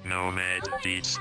Nomad Beats.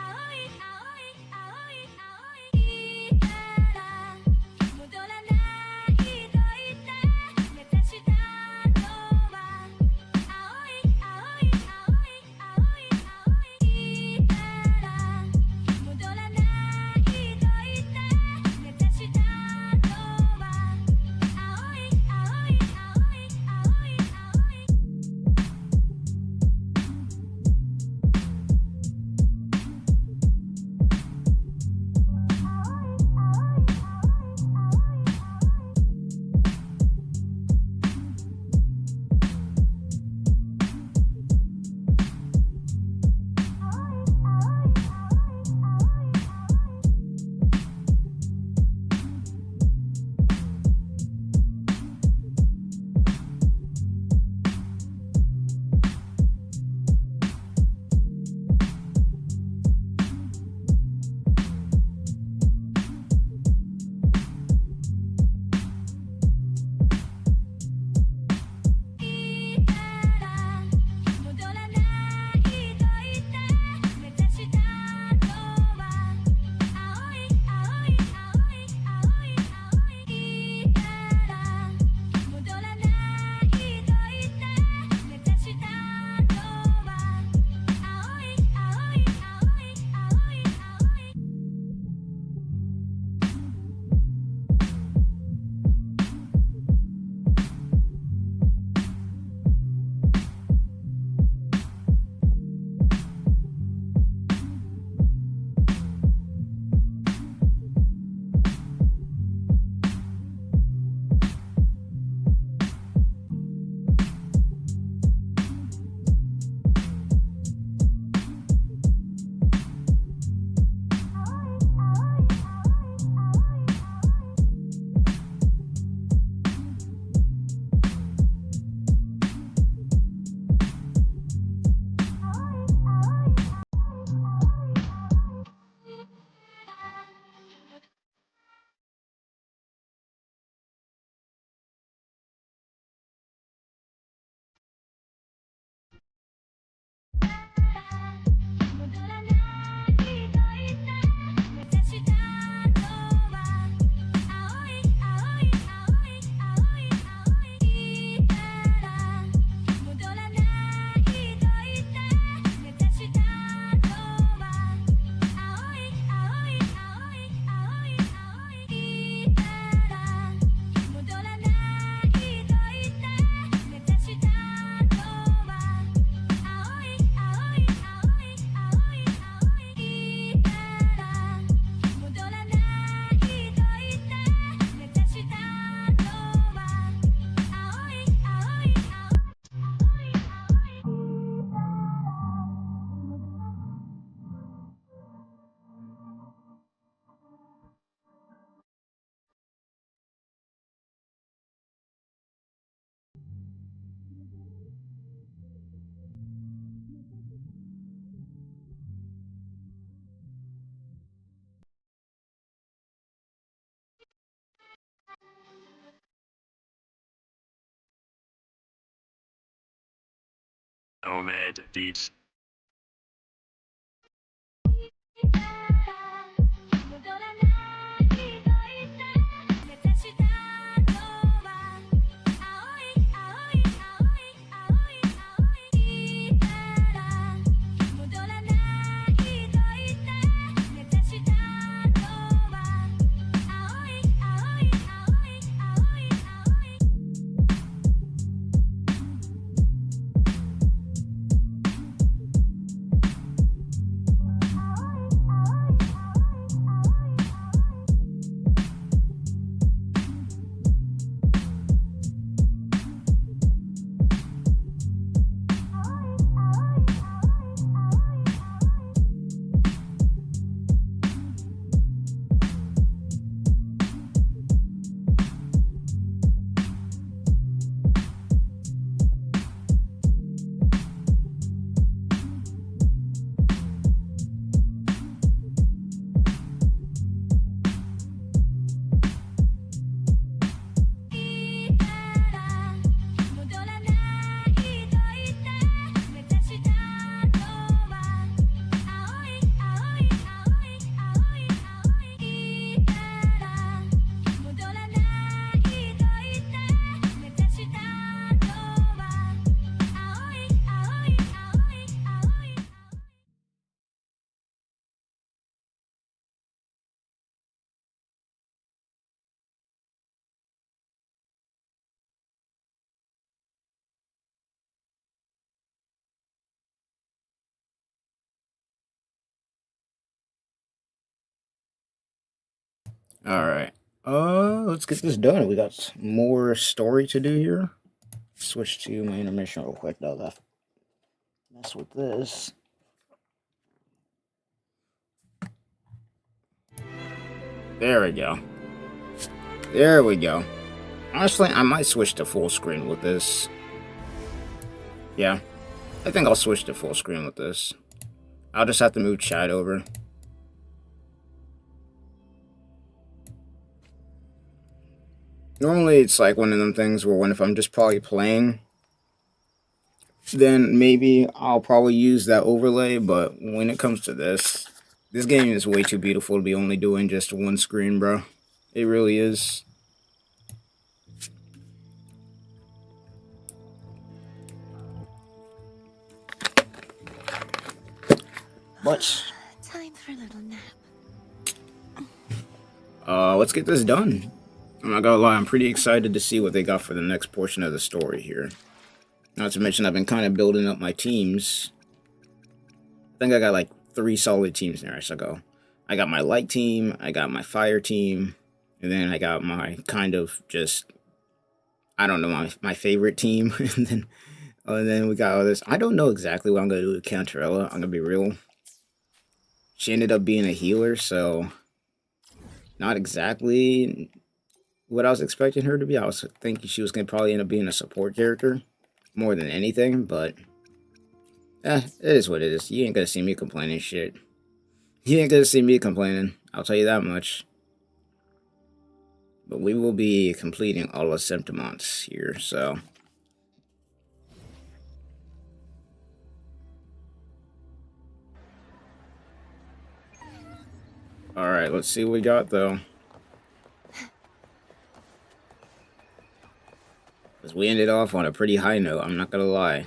Nomad Beats. Alright. Let's get this done. We got more story to do here. Switch to my intermission real quick, though. That mess with this. There we go. There we go. Honestly, I might switch to full screen with this. Yeah. I think I'll switch to full screen with this. I'll just have to move chat over. Normally, it's like one of them things where if I'm just probably playing, then maybe I'll probably use that overlay, but when it comes to this game is way too beautiful to be only doing just one screen, bro. It really is. But time for a little nap. Let's get this done. I'm not gonna lie, I'm pretty excited to see what they got for the next portion of the story here. Not to mention, I've been kind of building up my teams. I think I got like 3 solid teams there. So I got my light team, I got my fire team, and then I got my kind of just, I don't know, my favorite team. and then we got all this. I don't know exactly what I'm gonna do with Cantarella. I'm gonna be real. She ended up being a healer, so not exactly what I was expecting her to be. I was thinking she was gonna probably end up being a support character more than anything, but it is what it is. You ain't gonna see me complaining shit. You ain't gonna see me complaining, I'll tell you that much. But we will be completing all the Symptomons here, so. Alright, let's see what we got, though. Because we ended off on a pretty high note, I'm not gonna lie.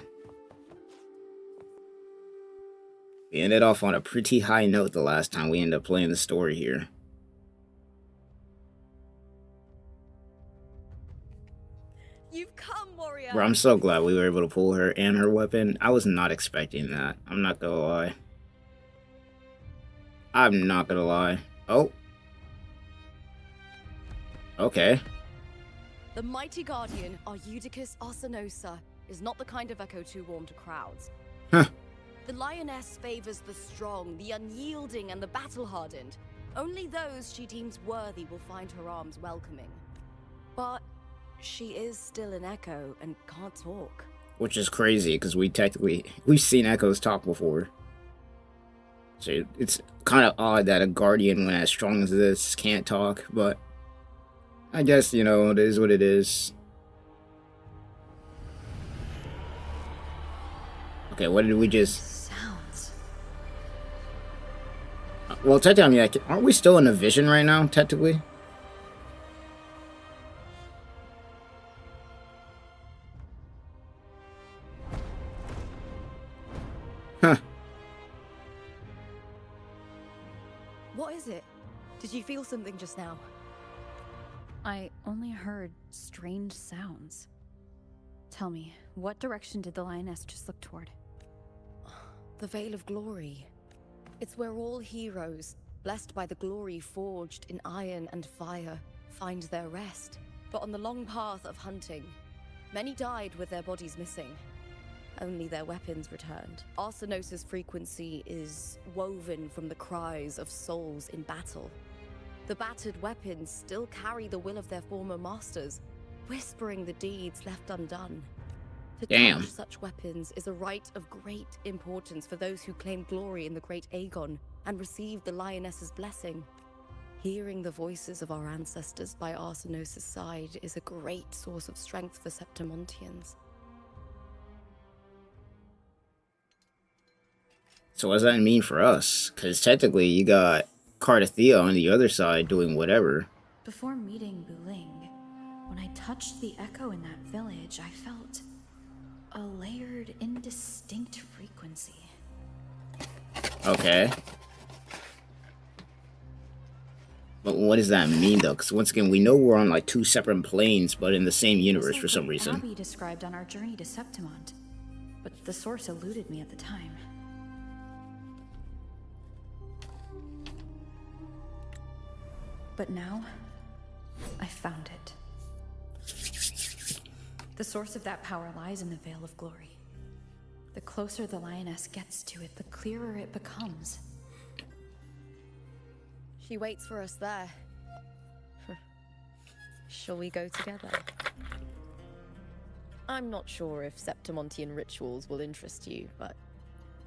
We ended off on a pretty high note the last time we ended up playing the story here. You've come, warrior. Bro, I'm so glad we were able to pull her and her weapon. I was not expecting that. I'm not gonna lie. I'm not gonna lie. Oh. Okay. The mighty guardian, Eudicus Arsinosa, is not the kind of echo too warm to crowds. Huh. The lioness favors the strong, the unyielding, and the battle-hardened. Only those she deems worthy will find her arms welcoming. But she is still an echo and can't talk. Which is crazy, because we've seen echoes talk before. So it's kind of odd that a guardian, when as strong as this, can't talk, but I guess, you know, it is what it is. Okay, what did we just... Sounds. Well, technically, I mean, aren't we still in a vision right now, technically? Huh. What is it? Did you feel something just now? I only heard strange sounds. Tell me, what direction did the lioness just look toward? The Veil of Glory. It's where all heroes, blessed by the glory forged in iron and fire, find their rest. But on the long path of hunting, many died with their bodies missing. Only their weapons returned. Arsinosa's frequency is woven from the cries of souls in battle. The battered weapons still carry the will of their former masters, whispering the deeds left undone. To touch such weapons is a rite of great importance for those who claim glory in the great Aegon and receive the lioness's blessing. Hearing the voices of our ancestors by Arsinosa's side is a great source of strength for Septimontians. So what does that mean for us? Because technically you got Cardathea on the other side doing whatever. Before meeting Buling, when I touched the echo in that village, I felt a layered, indistinct frequency. Okay. But what does that mean, though? Because once again, we know we're on like 2 separate planes, but in the same universe for some reason. Abby described on our journey to Septimont, but the source eluded me at the time. But now, I found it. The source of that power lies in the Veil of Glory. The closer the lioness gets to it, the clearer it becomes. She waits for us there. Shall we go together? I'm not sure if Septimontian rituals will interest you, but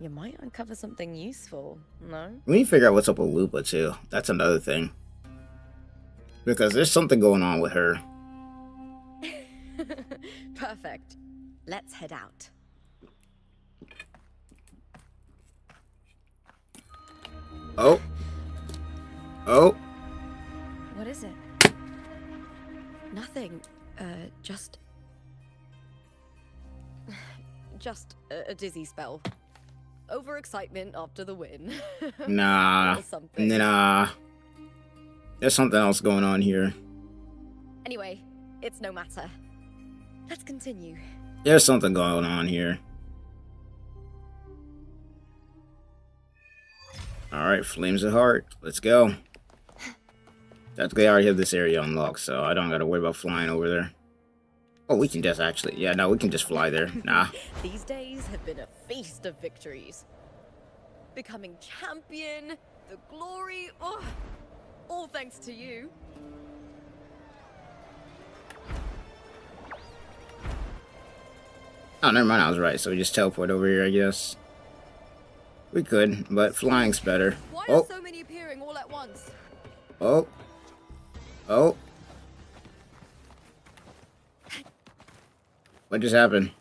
you might uncover something useful, no? We need to figure out what's up with Lupa, too. That's another thing. Because there's something going on with her. Perfect. Let's head out. Oh. Oh. What is it? Nothing. Just a dizzy spell. Overexcitement after the win. Nah. Or something. Nah. There's something else going on here. Anyway, it's no matter. Let's continue. There's something going on here. Alright, Flames of Heart. Let's go. Technically, I already have this area unlocked, so I don't gotta worry about flying over there. Oh, we can just actually... Yeah, no, we can just fly there. Nah. These days have been a feast of victories. Becoming champion, the glory, oh, all thanks to you. Oh, never mind, I was right. So we just teleport over here, I guess. We could, but flying's better. Why Oh. are so many appearing all at once? Oh. Oh. What just happened?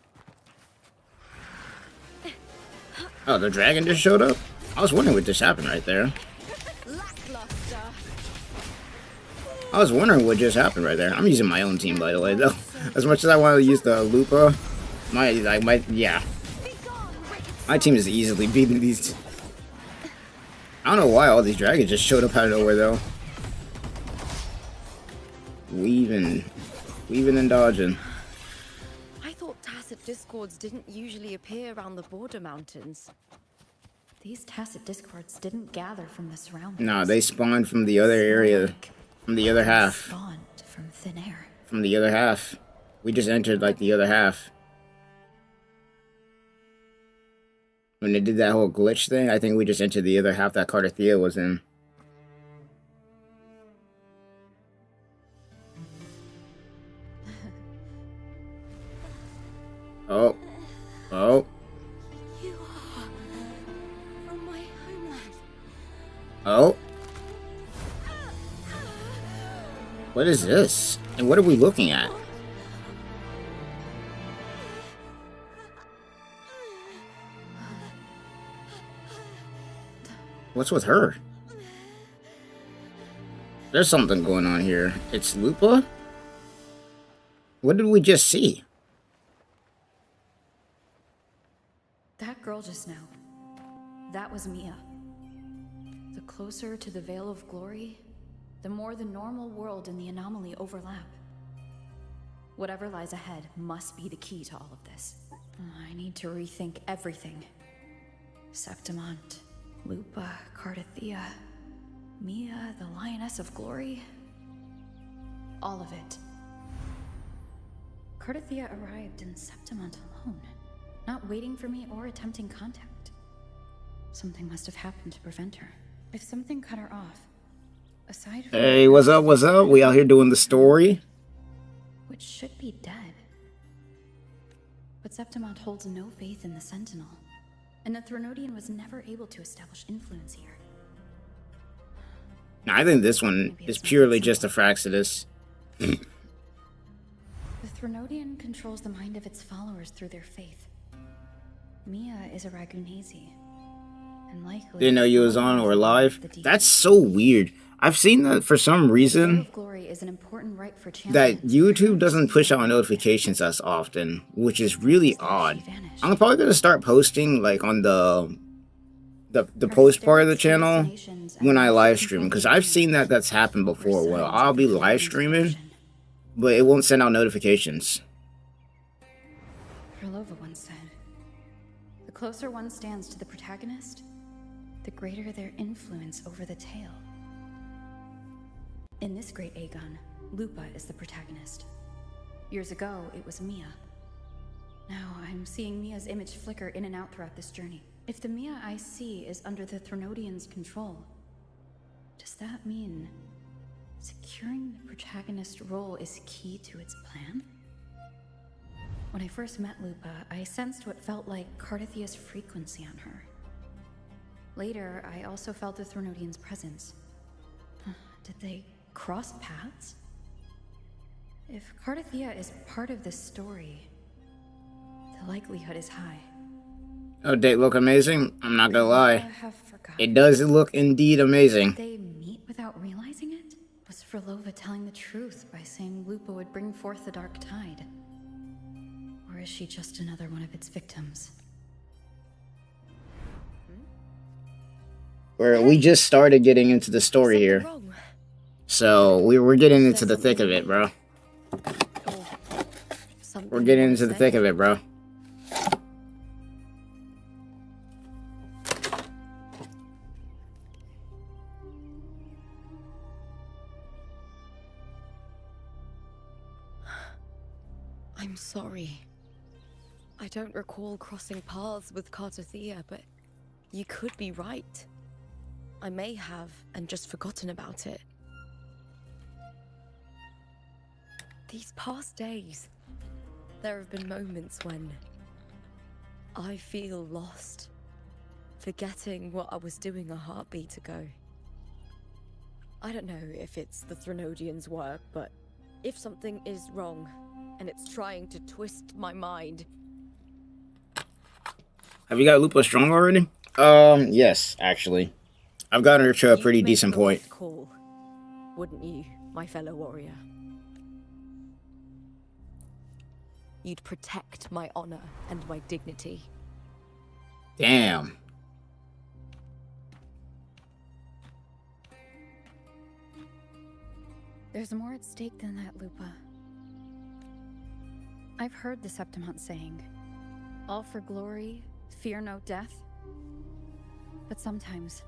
Oh, the dragon just showed up? I was wondering what just happened right there. Lackluster. I was wondering what just happened right there. I'm using my own team, by the way, though. As much as I want to use the Lupa, yeah. My team is easily beating these. I don't know why all these dragons just showed up out of nowhere, though. Weaving and dodging. I thought tacit discords didn't usually appear around the border mountains. These tacit discords didn't gather from the surroundings. Nah, they spawned from the other area. From the other half. Spawned from thin air. From the other half. We just entered, like, the other half. When they did that whole glitch thing, I think we just entered the other half that Cardathea was in. Oh. Oh. You are from my homeland. Oh. What is this? And what are we looking at? What's with her? There's something going on here. It's Lupa? What did we just see? That girl just now. That was Mia. The closer to the Veil of Glory, the more the normal world and the anomaly overlap. Whatever lies ahead must be the key to all of this. I need to rethink everything. Septimont, Lupa, Cardathea, Mia, the Lioness of Glory. All of it. Cardathea arrived in Septimont alone, not waiting for me or attempting contact. Something must have happened to prevent her. If something cut her off, aside from... Hey, what's up, what's up? We out here doing the story. Which should be dead. But Septimont holds no faith in the Sentinel, and the Threnodian was never able to establish influence here. Now, I think this one is purely just a Fraxidus. The Threnodian controls the mind of its followers through their faith. Mia is a Ragunhazi, and likely... Didn't know you was on or live. That's so weird. I've seen that for some reason Glory is an important right for that YouTube doesn't push out notifications as often, which is really odd. I'm probably gonna start posting like on the post part of the channel when I live stream, because I've seen that that's happened before. Well, I'll be live streaming, but it won't send out notifications. Krylova once said, "The closer one stands to the protagonist, the greater their influence over the tale." In this great Aegon, Lupa is the protagonist. Years ago, it was Mia. Now I'm seeing Mia's image flicker in and out throughout this journey. If the Mia I see is under the Threnodians' control, does that mean securing the protagonist role is key to its plan? When I first met Lupa, I sensed what felt like Cardathia's frequency on her. Later, I also felt the Threnodians' presence. Did they cross paths? If Cardathia is part of this story, the likelihood is high. Oh, they look amazing. I'm not gonna lie. Have forgotten. It does look indeed amazing. Did they meet without realizing it? Was Frolova telling the truth by saying Lupa would bring forth the Dark Tide? Or is she just another one of its victims? We just started getting into the story Something here. wrong? So we're getting into the thick of it, bro. Or something We're getting you into the wanna thick say? of it, bro. I'm sorry. I don't recall crossing paths with Cardathia, but you could be right. I may have and just forgotten about it. These past days, there have been moments when I feel lost, forgetting what I was doing a heartbeat ago. I don't know if it's the Threnodians' work, but if something is wrong and it's trying to twist my mind, Have you got Lupa strong already? Yes, actually. I've gotten her to a you'd pretty make decent the point. right call, wouldn't you, my fellow warrior? You'd protect my honor and my dignity. Damn. There's more at stake than that, Lupa. I've heard the Septimont saying, all for glory, fear no death. But sometimes,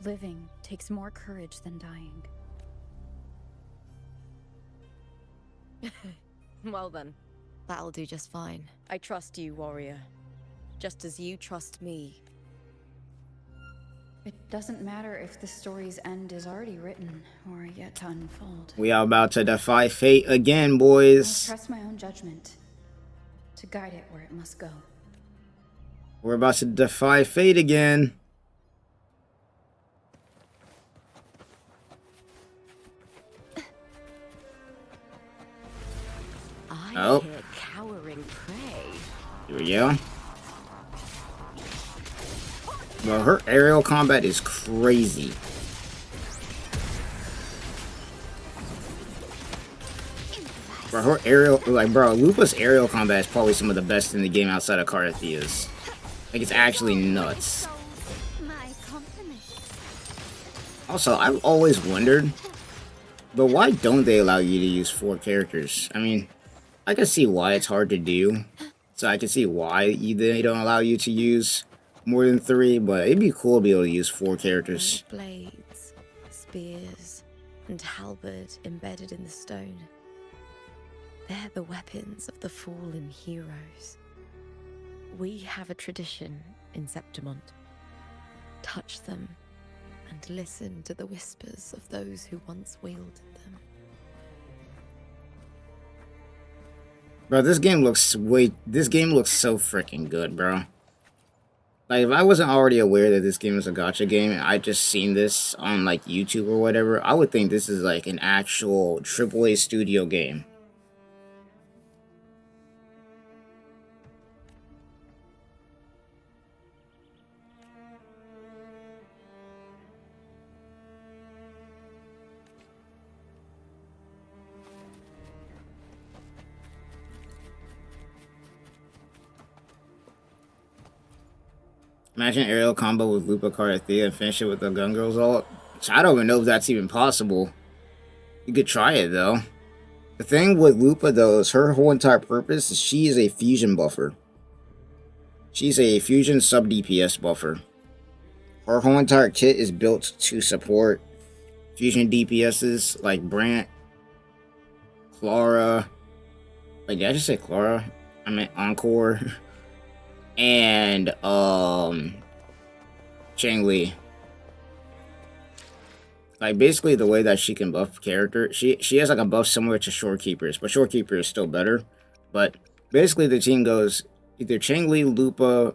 living takes more courage than dying. Well then, that'll do just fine. I trust you, warrior. Just as you trust me. It doesn't matter if the story's end is already written or yet to unfold. We are about to defy fate again, I boys. trust my own judgment to guide it where it must go. We're about to defy fate again. I hear cowering prey. Here we go. Bro, her aerial combat is crazy. Bro, her aerial, like, bro, Lupa's aerial combat is probably some of the best in the game outside of Cardathia's. Like, it's actually nuts. Also, I've always wondered, but why don't they allow you to use 4 characters? I mean, I can see why it's hard to do. So I can see why they don't allow you to use more than 3, but it'd be cool to be able to use 4 characters. Blades, spears, and halberd embedded in the stone. They're the weapons of the fallen heroes. We have a tradition in Septimont. Touch them and listen to the whispers of those who once wielded them. Bro, this game looks so freaking good, bro. Like, if I wasn't already aware that this game is a gacha game and I just seen this on, like, YouTube or whatever, I would think this is, like, an actual AAA studio game. Imagine aerial combo with Lupa Cardathia and finish it with the Gun Girl's ult. I don't even know if that's even possible. You could try it, though. The thing with Lupa, though, is her whole entire purpose is she is a fusion buffer. She's a fusion sub-DPS buffer. Her whole entire kit is built to support fusion DPSs like Brant, Clara. Wait, did I just say Clara? I meant Encore. And Changli. Like basically the way that she can buff character, she has like a buff similar to Shorekeeper's, but Shorekeeper is still better. But basically the team goes either Changli, Lupa,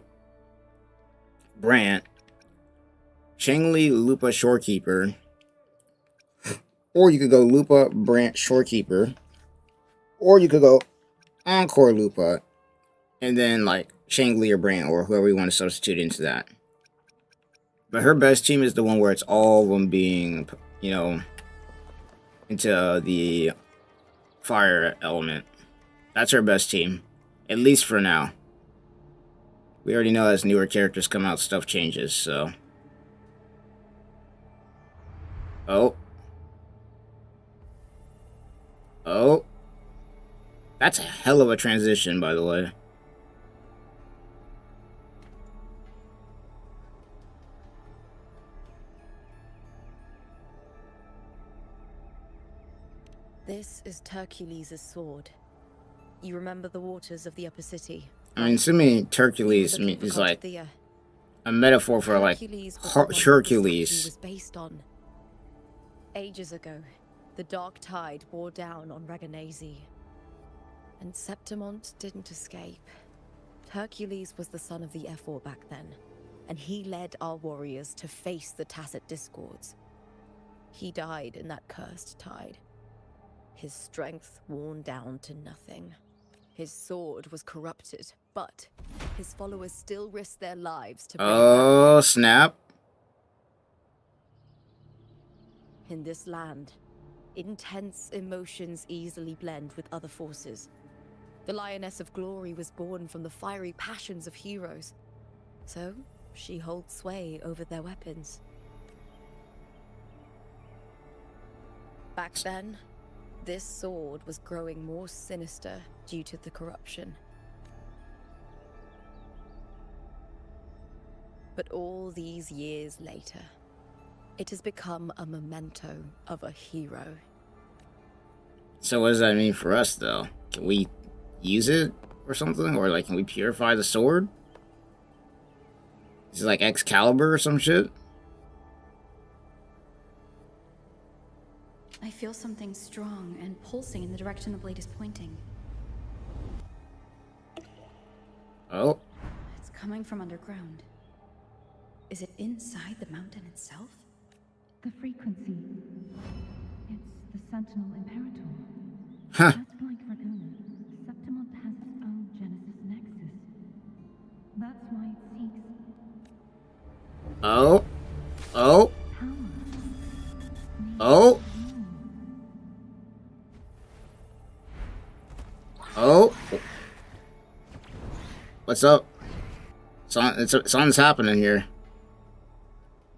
Brant, Changli, Lupa, Shorekeeper, or you could go Lupa, Brant, Shorekeeper, or you could go Encore Lupa, and then like Changli or Brant or whoever you want to substitute into that. But her best team is the one where it's all of them being, you know, into the fire element. That's her best team, at least for now. We already know as newer characters come out, stuff changes, so. Oh. Oh. That's a hell of a transition, by the way. This is Hercules' sword. You remember the waters of the upper city? I mean, assuming Hercules is like a metaphor for like Hercules. Was based on. Ages ago, the dark tide bore down on Reganese, and Septimont didn't escape. Hercules was the son of the Ephor back then, and he led our warriors to face the Tacit Discords. He died in that cursed tide, his strength worn down to nothing. His sword was corrupted, but his followers still risked their lives to bring it back. Oh, snap. In this land, intense emotions easily blend with other forces. The Lioness of Glory was born from the fiery passions of heroes, so she holds sway over their weapons. Back then, this sword was growing more sinister due to the corruption. But all these years later, it has become a memento of a hero. So what does that mean for us, though? Can we use it or something? Or, like, can we purify the sword? Is it like Excalibur or some shit? I feel something strong and pulsing in the direction the blade is pointing. Oh. It's coming from underground. Is it inside the mountain itself? The frequency. It's the Sentinel Imperator. Huh. Just like Dragona, Septimont has its own Genesis Nexus. That's why it seeks Oh. Oh. power. Oh. Oh. What's up? Something's happening here.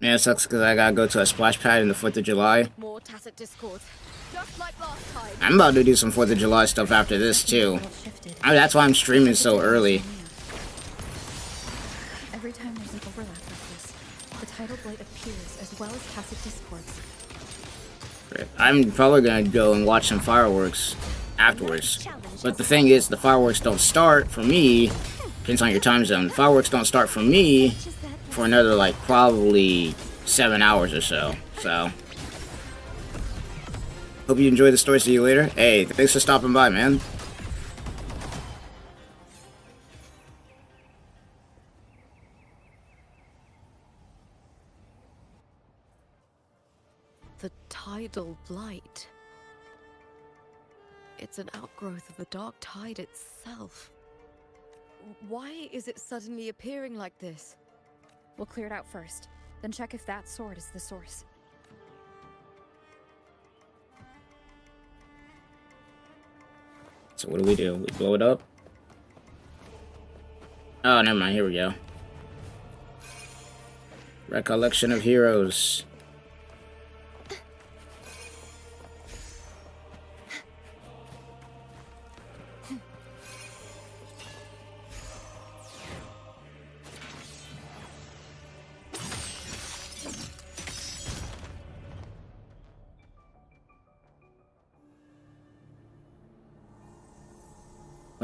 Man, it sucks because I gotta go to a splash pad in the 4th of July. More Tacit Discords, just like last time. I'm about to do some 4th of July stuff after this, too. That's why I'm streaming so early. Every time there's an overlap like this, the tidal blade appears as well as Tacit Discords. I'm probably gonna go and watch some fireworks afterwards. But the thing is, the fireworks don't start for me. Depends on your time zone. The fireworks don't start for me for another, like, probably 7 hours or so. So, hope you enjoyed the story. See you later. Hey, thanks for stopping by, man. The tidal blight. It's an outgrowth of the dark tide itself. Why is it suddenly appearing like this? We'll clear it out first, then check if that sword is the source. So what do? We blow it up? Oh, never mind. Here we go. Recollection of heroes.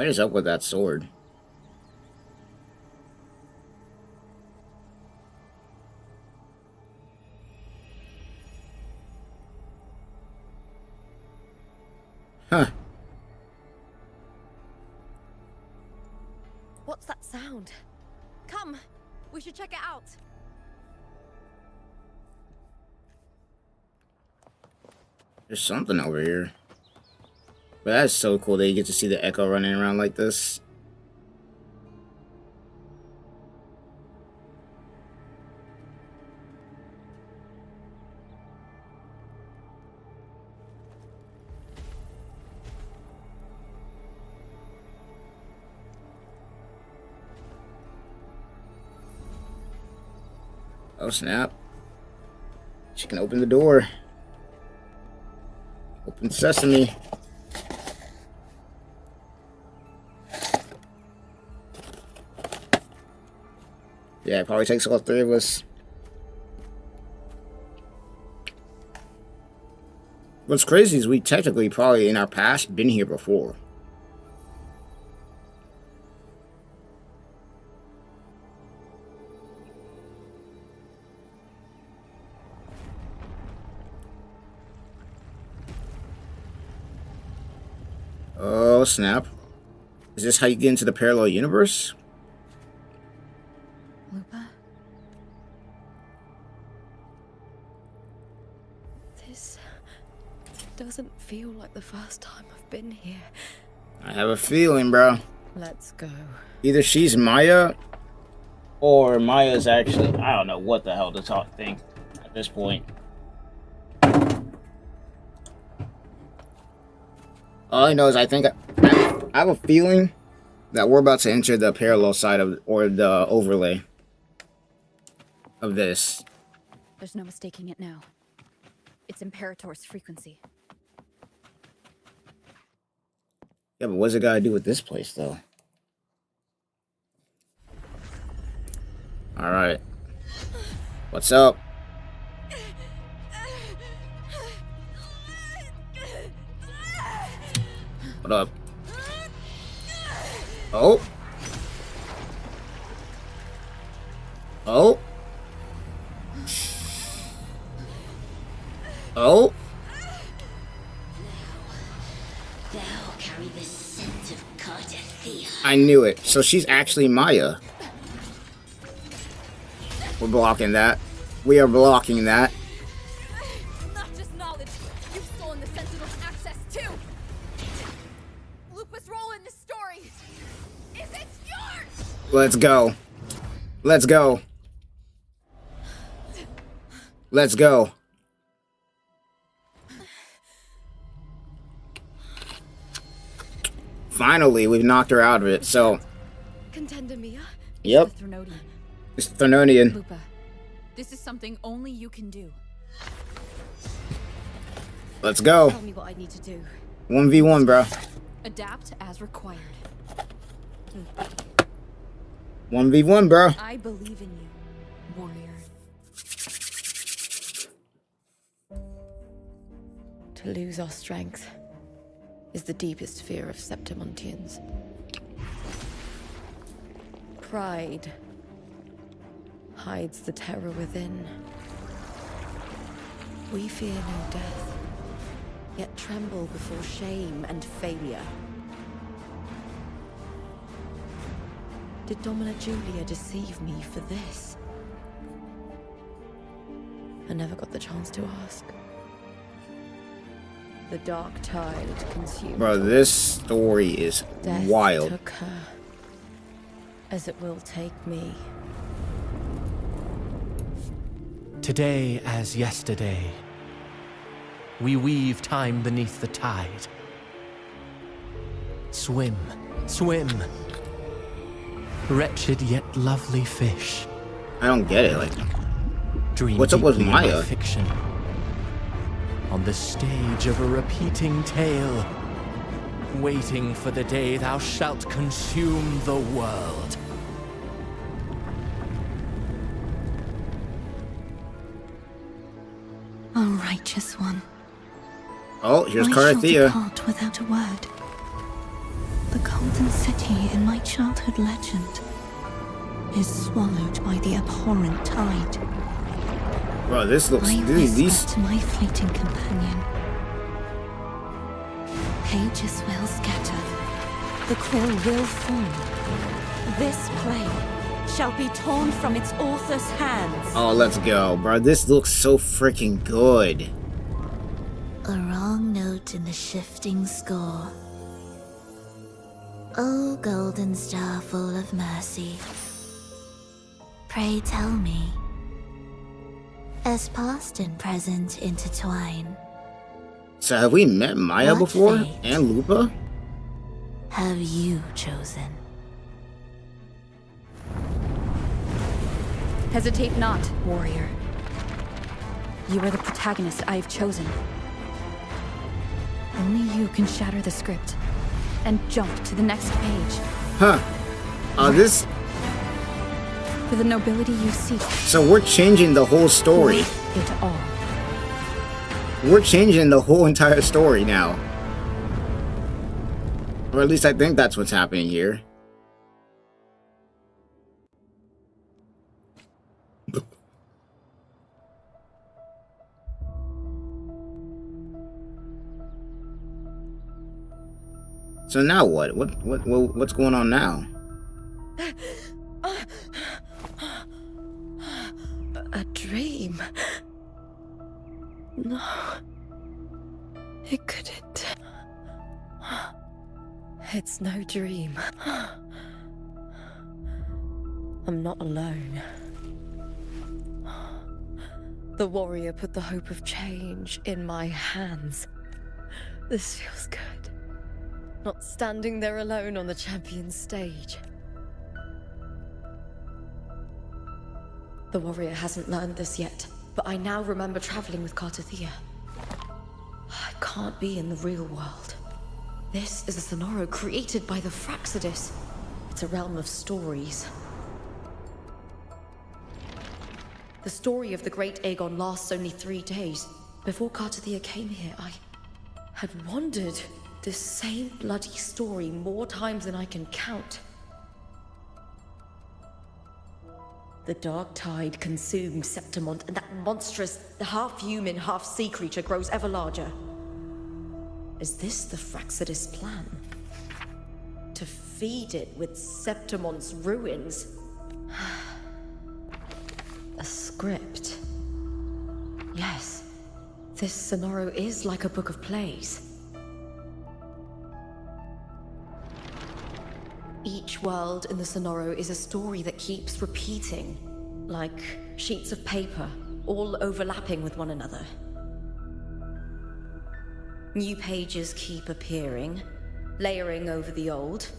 What is up with that sword? Huh. What's that sound? Come, we should check it out. There's something over here. But that's so cool that you get to see the Echo running around like this. Oh snap. She can open the door. Open sesame. Yeah, it probably takes all three of us. What's crazy is we technically probably in our past been here before. Oh snap. Is this how you get into the parallel universe? Lupa? This doesn't feel like the first time I've been here. I have a feeling, bro. Let's go. Either she's Maya, or Maya's actually... I don't know what the hell to think at this point. All I know is I have a feeling that we're about to enter the parallel side of, or the overlay of this. There's no mistaking it now. It's Imperator's frequency. Yeah, but what's it got to do with this place, though? Alright. What's up? What up? Oh. Oh. Oh. Thou carry the scent of Cardathia. I knew it. So she's actually Maya. We're blocking that. We are blocking that. Not just knowledge, you've stolen the Sentinel's access too! Lupa's role in this story is it yours! Let's go. Let's go. Let's go. Finally, we've knocked her out of it, so... Contender Mia? Yep. The Threnodian. It's Threnodian. Lupa, this is something only you can do. Let's go. Tell me what I need to do. 1v1, bro. Adapt as required. 1v1, bro. I believe in you, warrior. To lose our strength is the deepest fear of Septimontians. Pride hides the terror within. We fear no death, yet tremble before shame and failure. Did Domina Julia deceive me for this? I never got the chance to ask. The dark tide consumed Bro, this story is Death wild. took her, as it will take me. Today as yesterday, we weave time beneath the tide. Swim, swim, wretched yet lovely fish. I don't get it. Like, Dream what's up with deeply in my Maya? fiction. On the stage of a repeating tale, waiting for the day thou shalt consume the world. O righteous one, oh, here's why shall Carthea. depart without a word? The golden city in my childhood legend is swallowed by the abhorrent tide. Bro, this looks... I These... whispered to my fleeting companion. Pages will scatter. The quill will fall. This play shall be torn from its author's hands. Oh, let's go, bro. This looks so freaking good. A wrong note in the shifting score. O golden star full of mercy, pray tell me, as past and present intertwine, So have we met Maya What before? fate? And Lupa? have you chosen? Hesitate not, warrior. You are the protagonist I have chosen. Only you can shatter the script and jump to the next page. Huh. This... For the nobility you seek, So we're changing the whole story. create it all. We're changing the whole entire story now. Or at least I think that's what's happening here. So now what? What's going on now? A dream. No. It couldn't. It's no dream. I'm not alone. The warrior put the hope of change in my hands. This feels good. Not standing there alone on the champion's stage. The warrior hasn't learned this yet, but I now remember traveling with Cartathea. I can't be in the real world. This is a Sonoro created by the Fraxidus. It's a realm of stories. The story of the Great Aegon lasts only 3 days. Before Cartathea came here, I had wandered this same bloody story more times than I can count. The dark tide consumes Septimont, and that monstrous, half-human, half-sea creature grows ever larger. Is this the Fraxidus plan? To feed it with Septimont's ruins? A script. Yes, this Sonoro is like a book of plays. Each world in the Sonoro is a story that keeps repeating, like sheets of paper, all overlapping with one another. New pages keep appearing, layering over the old,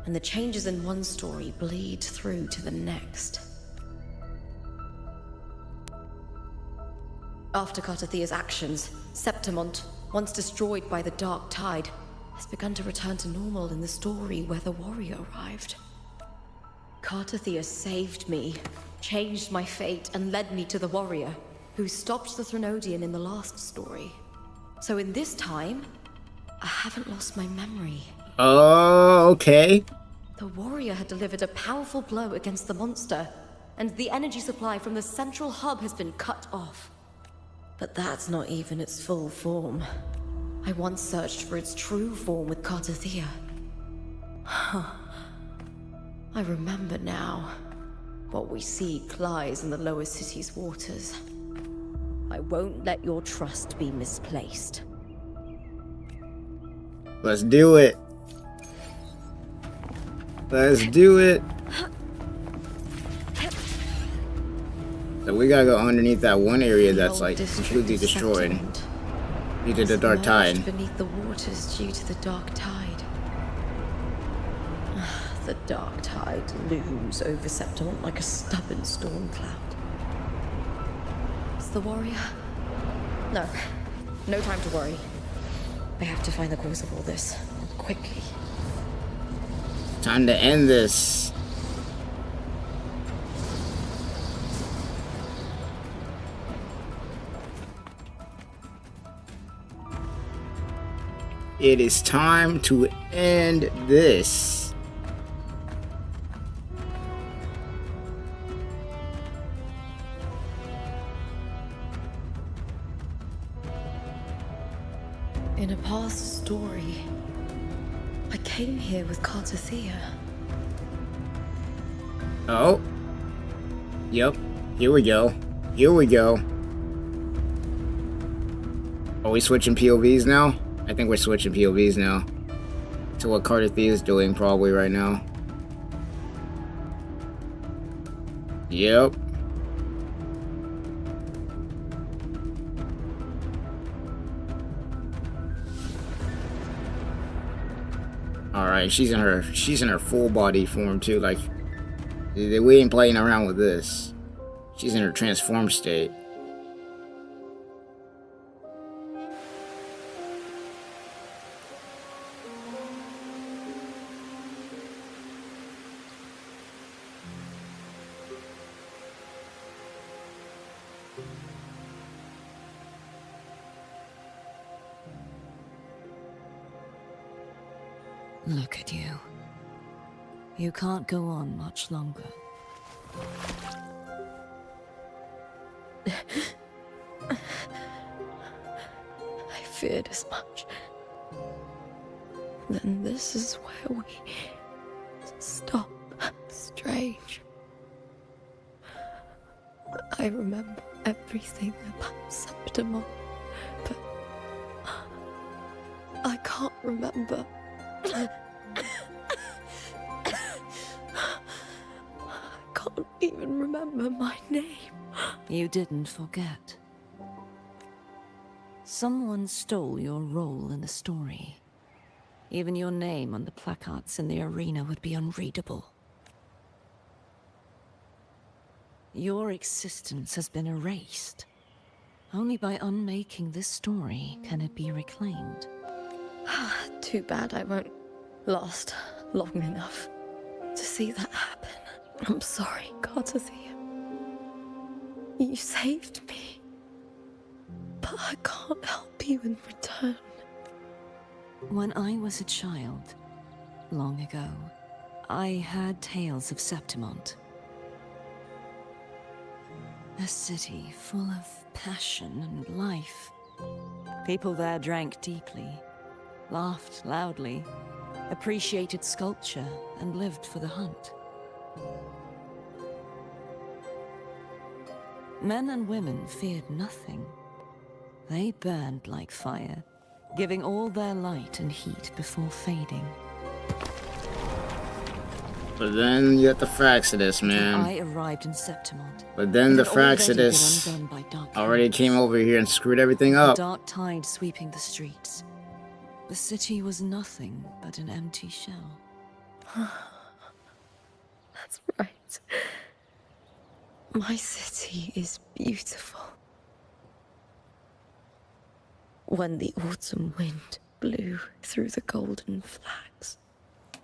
and the changes in one story bleed through to the next. After Cartathea's actions, Septimont, once destroyed by the dark tide, has begun to return to normal in the story where the warrior arrived. Cartathea saved me, changed my fate, and led me to the warrior, who stopped the Threnodian in the last story. So in this time, I haven't lost my memory. Oh, okay. The warrior had delivered a powerful blow against the monster, and the energy supply from the central hub has been cut off. But that's not even its full form. I once searched for its true form with Cartathea. I remember now. What we seek lies in the lower city's waters. I won't let your trust be misplaced. Let's do it. Let's do it. So we gotta go underneath that one area that's like completely destroyed due to the dark tide. Beneath the waters due to the dark tide. The dark tide looms over Septimont like a stubborn storm cloud. It's the warrior? No. No time to worry. I have to find the cause of all this. And quickly. Time to end this. It is time to end this. In a past story, I came here with Cartothea. Oh. Yep. Here we go. Here we go. Are we switching POVs now? I think we're switching POVs now. To what Cartothea is doing probably right now. Yep. Alright, she's in her full body form too, like we ain't playing around with this. She's in her transformed state. Look at you. You can't go on much longer. I feared as much. Then this is where we stop. Strange. I remember everything about Septimon, but I can't remember. I can't even remember my name. You didn't forget. Someone stole your role in the story. Even your name on the placards in the arena would be unreadable. Your existence has been erased. Only by unmaking this story can it be reclaimed. Too bad I won't last long enough to see that happen. I'm sorry, Cartothea. You saved me. But I can't help you in return. When I was a child, long ago, I heard tales of Septimont. A city full of passion and life. People there drank deeply, laughed loudly, appreciated sculpture, and lived for the hunt. Men and women feared nothing. They burned like fire, giving all their light and heat before fading. But then you got the Fraxidus, man. I arrived in Septimont. But then the It had already been Fraxidus undone by dark already powers. came over here and screwed everything The up. dark tide sweeping the streets. The city was nothing but an empty shell. That's right. My city is beautiful. When the autumn wind blew through the golden flags.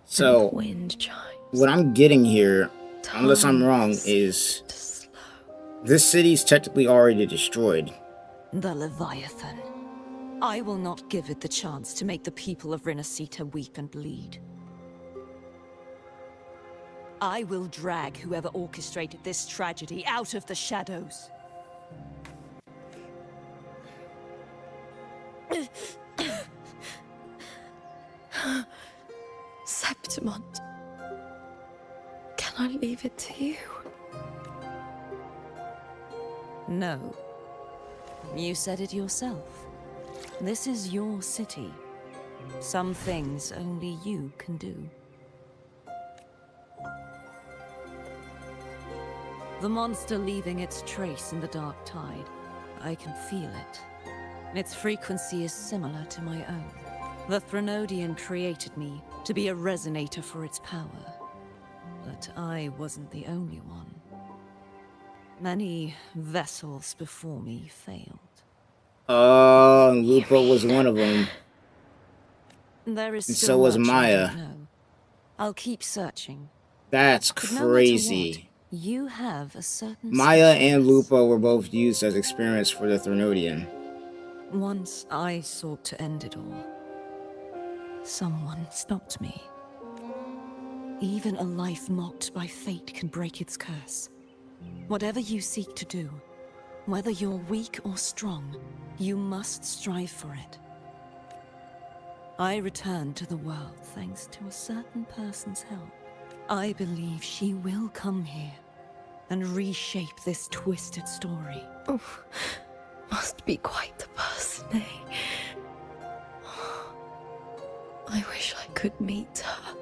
So, and the wind chimes. what I'm getting here, unless I'm wrong, is to slow. this city's technically already destroyed. The Leviathan. I will not give it the chance to make the people of Rinasita weep and bleed. I will drag whoever orchestrated this tragedy out of the shadows. Septimont. Can I leave it to you? No. You said it yourself. This is your city. Some things only you can do. The monster leaving its trace in the dark tide. I can feel it. Its frequency is similar to my own. The Threnodian created me to be a resonator for its power. But I wasn't the only one. Many vessels before me failed. Oh, Lupo was one of them. There is And still so was much I Maya. don't know. I'll keep searching. That's But no matter crazy. what, you have a certain Maya and specialness. Lupo were both used as experiments for the Threnodian. Once I sought to end it all. someone stopped me. Even a life mocked by fate can break its curse. Whatever you seek to do, whether you're weak or strong, you must strive for it. I returned to the world thanks to a certain person's help. I believe she will come here and reshape this twisted story. Oh, must be quite the person, eh? I wish I could meet her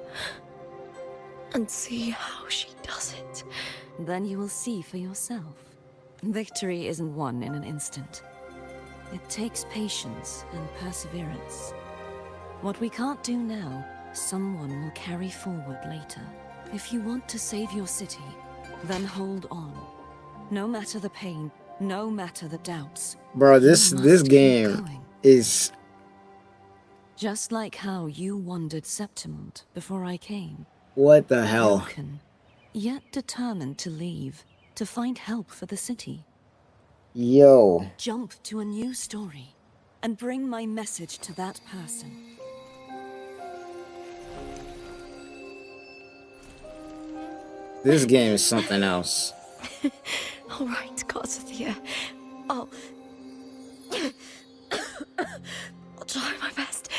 and see how she does it. Then you will see for yourself. Victory isn't won in an instant. It takes patience and perseverance. What we can't do now, someone will carry forward later. If you want to save your city, then hold on. No matter the pain, no matter the doubts. Bro, this you must keep game going. is... Just like how you wandered Septimont before I came. What the hell? Broken, yet determined to leave, to find help for the city. Yo. Jump to a new story, and bring my message to that person. This game is something else. All right, Garcia. I'll try my best.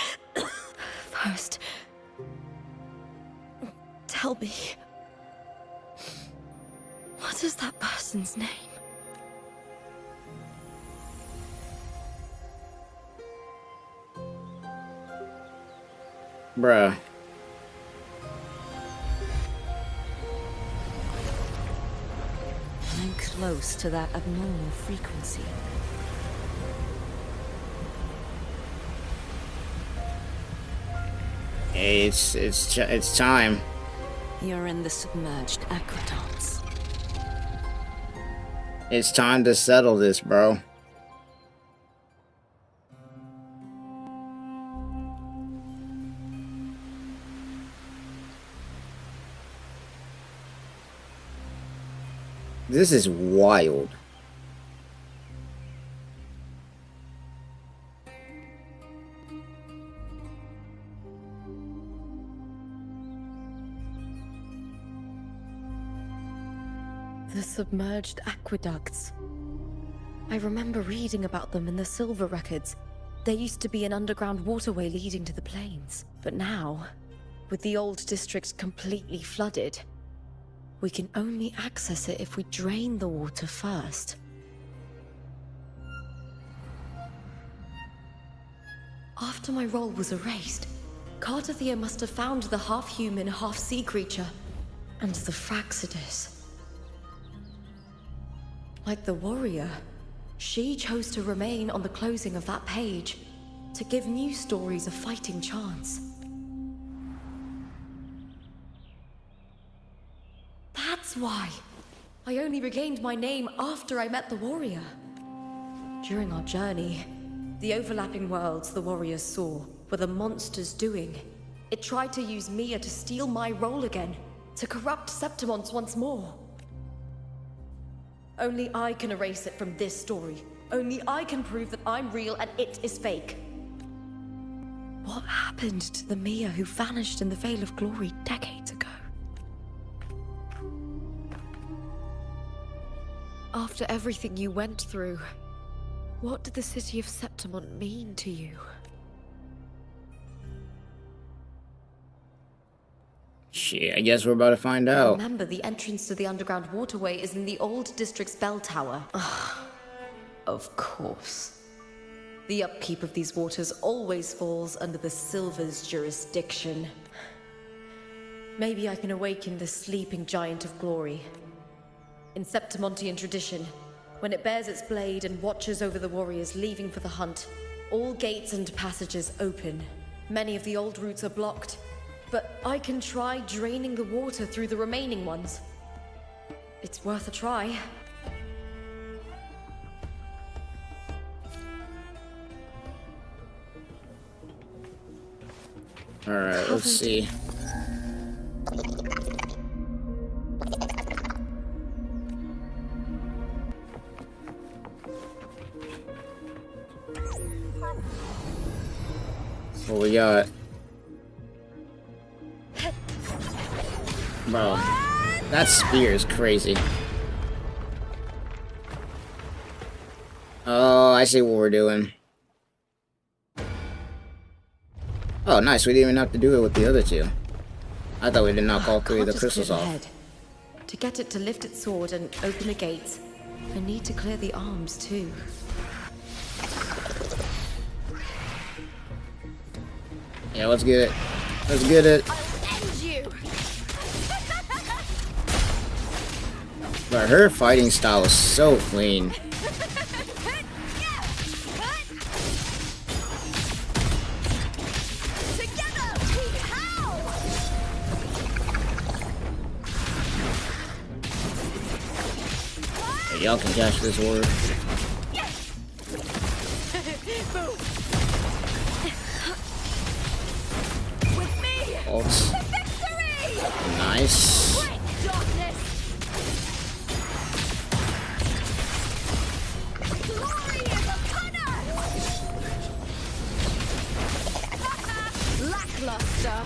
First, tell me, what is that person's name? Bruh. I'm close to that abnormal frequency. Hey, it's time. You're in the submerged aqueducts. It's time to settle this, bro. This is wild. The submerged aqueducts. I remember reading about them in the Silver records. There used to be an underground waterway leading to the plains. But now, with the old district completely flooded, we can only access it if we drain the water first. After my role was erased, Cartathea must have found the half-human, half-sea creature, and the Fraxidus. Like the warrior, she chose to remain on the closing of that page, to give new stories a fighting chance. That's why I only regained my name after I met the warrior. During our journey, the overlapping worlds the warriors saw were the monster's doing. It tried to use Mia to steal my role again, to corrupt Septimont once more. Only I can erase it from this story. Only I can prove that I'm real and it is fake. What happened to the Mia who vanished in the Veil of Glory decades ago? After everything you went through, what did the city of Septimont mean to you? Shit, I guess we're about to find out. Remember, the entrance to the underground waterway is in the old district's bell tower. Of course. The upkeep of these waters always falls under the Silver's jurisdiction. Maybe I can awaken the sleeping giant of glory. In Septimontian tradition, when it bears its blade and watches over the warriors leaving for the hunt, all gates and passages open. Many of the old routes are blocked, but I can try draining the water through the remaining ones. It's worth a try. Alright, let's see. What we got? Bro, that spear is crazy. Oh, I see what we're doing. Oh, nice. We didn't even have to do it with the other two. I thought we did knock all three of the Can't just crystals clear the off. head. To get it to lift its sword and open the gates, I need to clear the arms too. Yeah, let's get it. Let's get it. I'll end you! But her fighting style is so clean. Y'all can catch this word. Ults. Nice. Lackluster.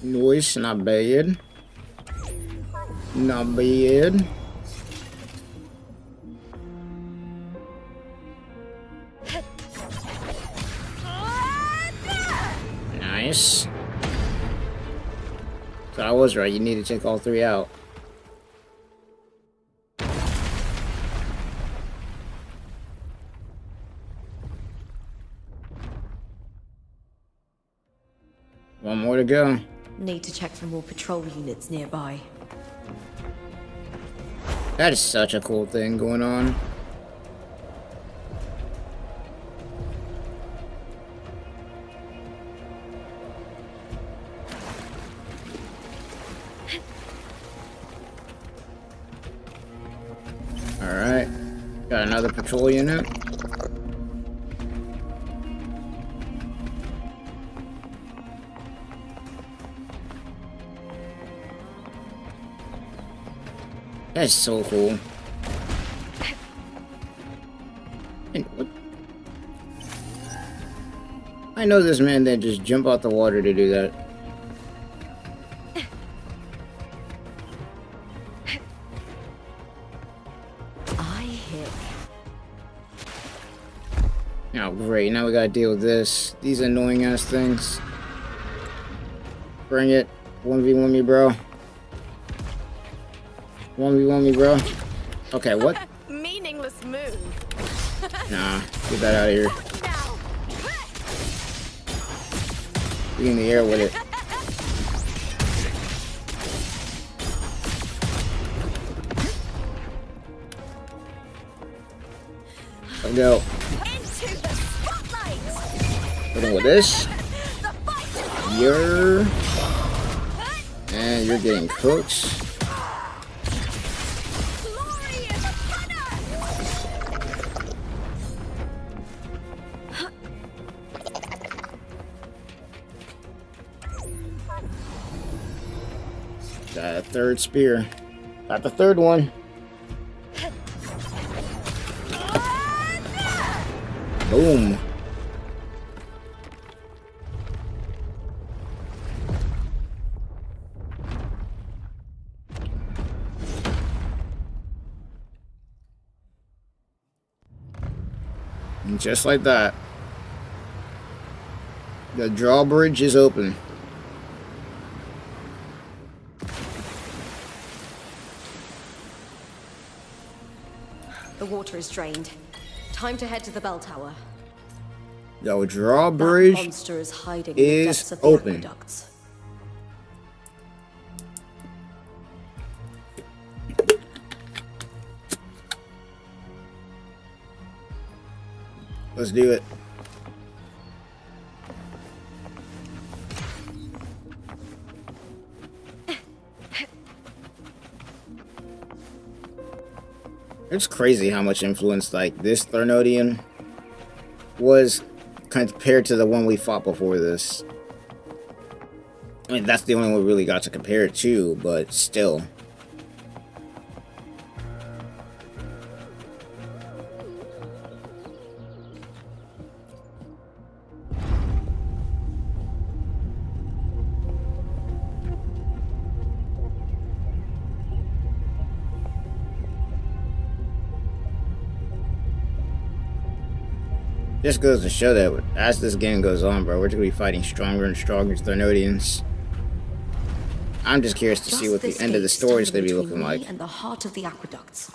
Noise, not bad. Not bad. Nice. So I was right, you need to take all three out. One more to go. Need to check for more patrol units nearby. That is such a cool thing going on. Alright. Got another patrol unit. That's so cool. And what? I know this man that just jump out the water to do that. I hit. Oh, great. Now we gotta deal with this. These annoying ass things. Bring it. 1v1 me, bro. 1v1 me, bro. Okay, what? Meaningless move. Nah, get that out of here. Now. Be in the air with it. Let's go. Into the spotlight. Put in with this. The fight. You're... And you're getting cooked. Glory is upon us. Got a third spear. Got the third one. Boom. And just like that, the drawbridge is open. The water is drained. Time to head to the bell tower. The That drawbridge monster is hiding in the is depths of the open. aqueducts. Let's do it. It's crazy how much influence like this Thernodian was compared to the one we fought before this. I mean, that's the only one we really got to compare it to, but still. Just goes to show that as this game goes on, bro, we're gonna be fighting stronger and stronger Threnodians. I'm just curious to see what the end of the story is gonna be looking like. And the heart of the aqueducts.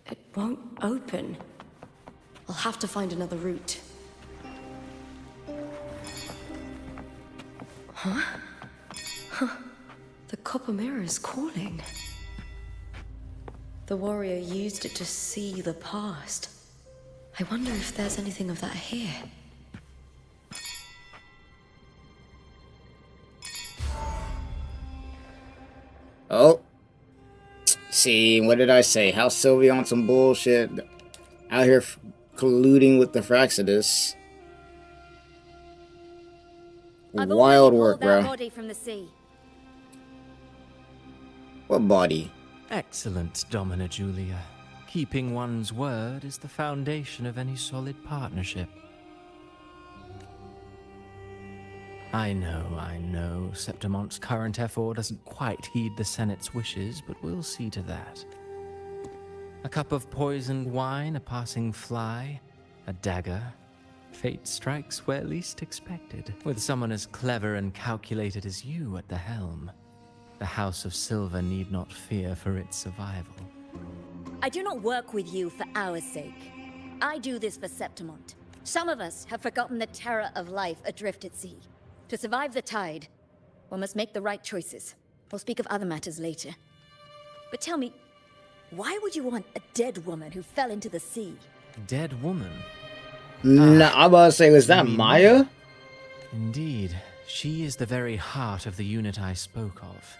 It won't open. I'll have to find another route. Huh? The copper mirror is calling. The warrior used it to see the past. I wonder if there's anything of that here. Oh. See, what did I say? House Sylvia on some bullshit. Out here colluding with the Fraxidus. Wild work, bro. Body from the sea. What body? Excellent, Domina Julia. Keeping one's word is the foundation of any solid partnership. I know, Septimonte's current effort doesn't quite heed the Senate's wishes, but we'll see to that. A cup of poisoned wine, a passing fly, a dagger. Fate strikes where least expected. With someone as clever and calculated as you at the helm, the House of Silver need not fear for its survival. I do not work with you for our sake. I do this for Septimont. Some of us have forgotten the terror of life adrift at sea. To survive the tide, one must make the right choices. We'll speak of other matters later. But tell me, why would you want a dead woman who fell into the sea? Dead woman? No, I'm about to say, was that Maya? Indeed. She is the very heart of the unit I spoke of.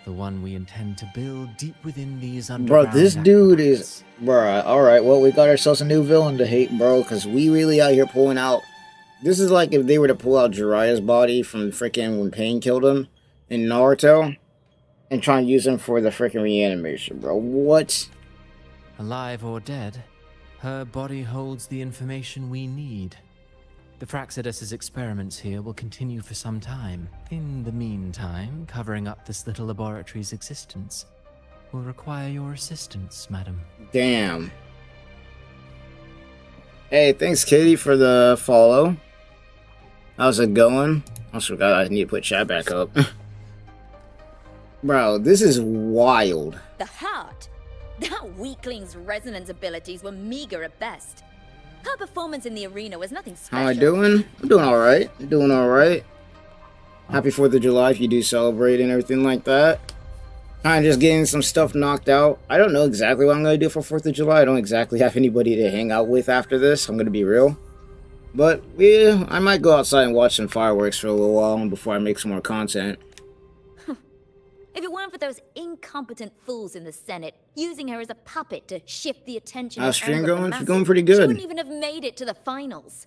The one we intend to build deep within these underground... Bro, this dude is... Bro, alright, well, we got ourselves a new villain to hate, bro, because we really out here pulling out... This is like if they were to pull out Jiraiya's body from freaking when Pain killed him in Naruto and try and use him for the freaking reanimation, bro. What? Alive or dead, her body holds the information we need. The Fraxidus's experiments here will continue for some time. In the meantime, covering up this little laboratory's existence will require your assistance, madam. Damn. Hey, thanks, Katie, for the follow. How's it going? I also forgot I need to put chat back up. Bro, this is wild. The heart? That weakling's resonance abilities were meager at best. Her performance in the arena was nothing special. How am I doing? I'm doing alright. I'm doing alright. Happy 4th of July if you do celebrate and everything like that. Kind of just getting some stuff knocked out. I don't know exactly what I'm going to do for 4th of July. I don't exactly have anybody to hang out with after this. I'm going to be real. But, yeah, I might go outside and watch some fireworks for a little while before I make some more content. If it weren't for those incompetent fools in the Senate using her as a puppet to shift the attention How's of stream anger from going? the It's going masses, pretty she good. wouldn't even have made it to the finals.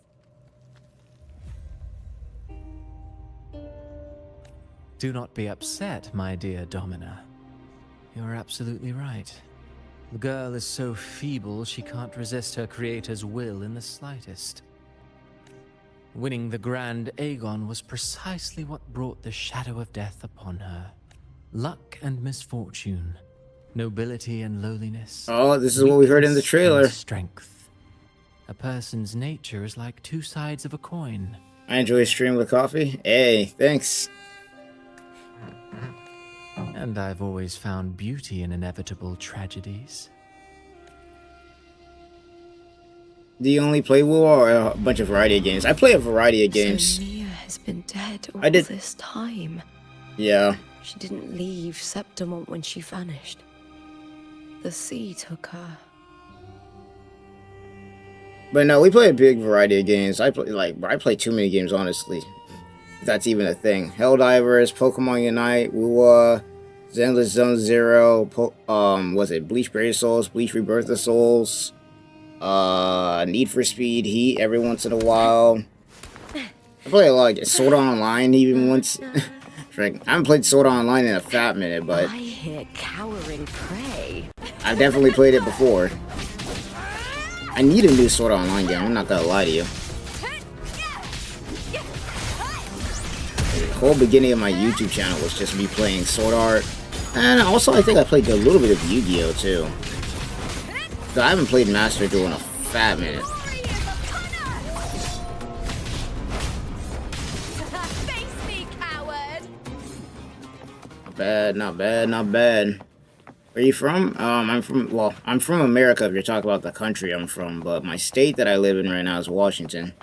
Do not be upset, my dear Domina. You're absolutely right. The girl is so feeble she can't resist her creator's will in the slightest. Winning the Grand Aegon was precisely what brought the shadow of death upon her. Luck and misfortune, nobility and lowliness. Oh, this is what we heard in the weakness trailer. and strength. A person's nature is like two sides of a coin. I enjoy stream with coffee. Hey, thanks. And I've always found beauty in inevitable tragedies. Do you only play WoW or a bunch of variety of games? I play a variety of games. So Mia has been dead all I did- this time. Yeah. She didn't leave Septimont when she vanished. The sea took her. But no, we play a big variety of games. I play too many games, honestly. If that's even a thing. Helldivers, Pokemon Unite, WoW, Zenless Zone Zero, was it Bleach Brave Souls, Bleach Rebirth of Souls, Need for Speed, Heat every once in a while. I play a lot of Sword Art Online even once. I haven't played Sword Art Online in a fat minute, but I hear cowering prey. I've definitely played it before. I need a new Sword Art Online game, I'm not gonna lie to you. The whole beginning of my YouTube channel was just me playing Sword Art. And also I think I played a little bit of Yu-Gi-Oh too. So I haven't played Master Duel in a fat minute. bad, not bad, not bad. Where are you from? I'm from America if you're talking about the country I'm from, but my state that I live in right now is Washington.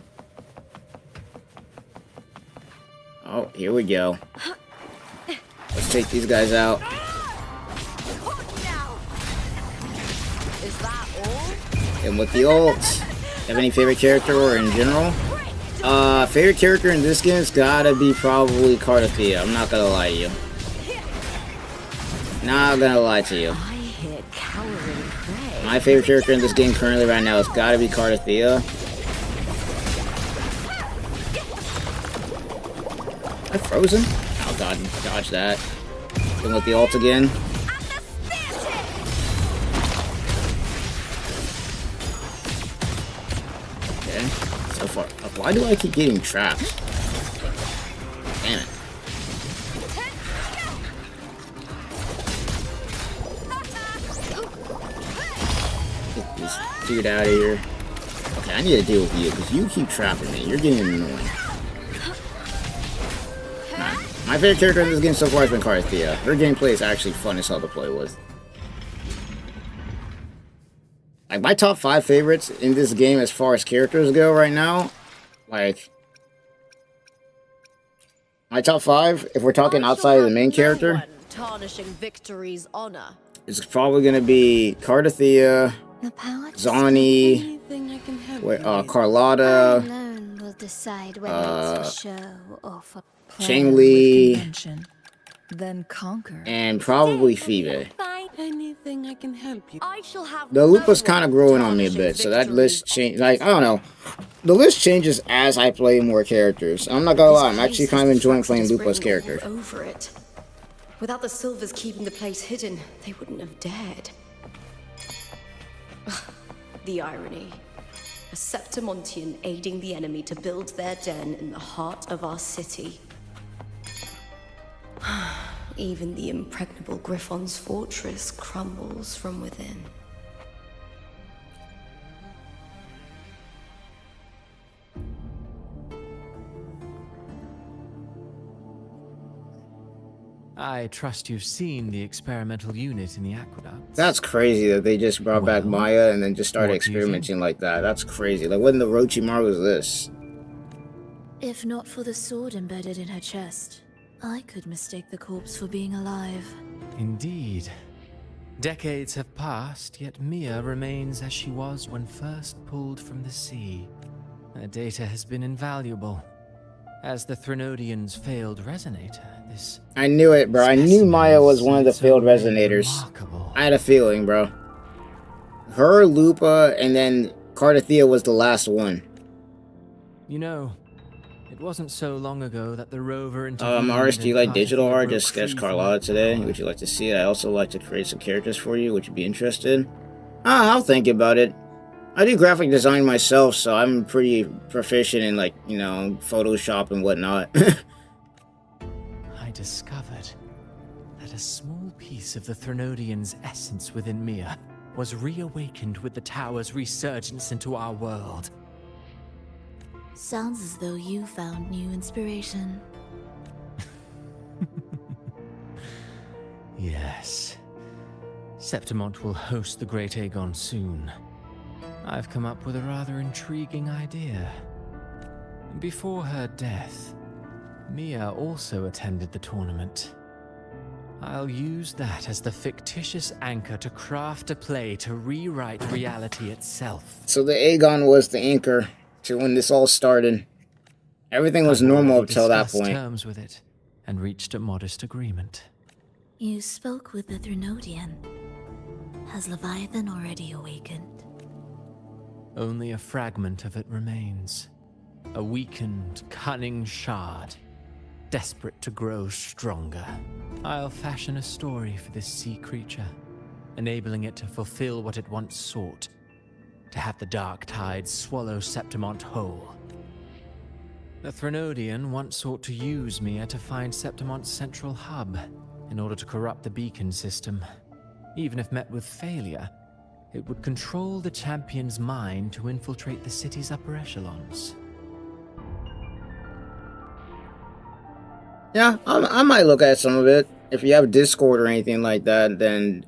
Oh, here we go. Let's take these guys out. Is that all? And with the ult, have any favorite character or in general? Favorite character in this game's gotta be probably Cardathea. I'm not gonna lie to you. Not gonna lie to you. I hear cowering prey. My favorite character in this game currently right now has gotta be Cardathea. Am I frozen? Oh god, dodge that. Then with the ult again. Okay, so far. Why do I keep getting trapped? Damn it. Get this dude out of here. Okay, I need to deal with you because you keep trapping me. You're getting annoying. My favorite character in this game so far has been Cardathea. Her gameplay is actually fun as hell to play with. Like, my top 5 favorites in this game as far as characters go right now, like, my top 5, if we're talking outside of the main character, Tarnishing victory's honor. is probably going to be Cardathea, The power to Zani, Anything I can help you with? Carlotta, alone will decide whether it's for show or for Changli, Then conquer. and probably Phoebe. Anything I can help you. I shall have The loop was no kind of one growing on me a tarnishing bit, so that list victory's changed. Like, I don't know. The list changes as I play more characters. I'm not gonna lie, I'm actually kind of enjoying playing Lupa's character. Over it. Without the Silvers keeping the place hidden, they wouldn't have dared. The irony. A Septimontian aiding the enemy to build their den in the heart of our city. Even the impregnable Griffon's fortress crumbles from within. I trust you've seen the experimental unit in the aqueduct. That's crazy that they just brought back Well, Maya and then just started what do you experimenting like that. That's crazy. Like, what in the Orochimaru was this? If not for the sword embedded in her chest, I could mistake the corpse for being alive. Indeed. Decades have passed, yet Mia remains as she was when first pulled from the sea. Her data has been invaluable. As the Threnodian's failed resonator, this... I knew it, bro. I knew Maya was one of the failed so resonators. remarkable. I had a feeling, bro. Her, Lupa, and then Cardathea was the last one. You know, it wasn't so long ago that the rover Aris, do you like digital art? Just sketch sketched Carlotta today. Would you like to see it? I also like to create some characters for you. Would you be interested? I'll think about it. I do graphic design myself, so I'm pretty proficient in, like, you know, Photoshop and whatnot. I discovered that a small piece of the Threnodian's essence within Mia was reawakened with the tower's resurgence into our world. Sounds as though you found new inspiration. Yes. Septimont will host the Great Aegon soon. I've come up with a rather intriguing idea. Before her death, Mia also attended the tournament. I'll use that as the fictitious anchor to craft a play to rewrite reality itself. So the Aegon was the anchor to when this all started. Everything was normal up till that point. Terms with it and reached a modest agreement. You spoke with the Threnodian. Has Leviathan already awakened? Only a fragment of it remains. A weakened, cunning shard, desperate to grow stronger. I'll fashion a story for this sea creature, enabling it to fulfill what it once sought, to have the dark tide swallow Septimont whole. The Threnodian once sought to use Mia to find Septimont's central hub, in order to corrupt the beacon system. Even if met with failure, it would control the champion's mind to infiltrate the city's upper echelons. Yeah, I might look at some of it. if you have Discord or anything like that, then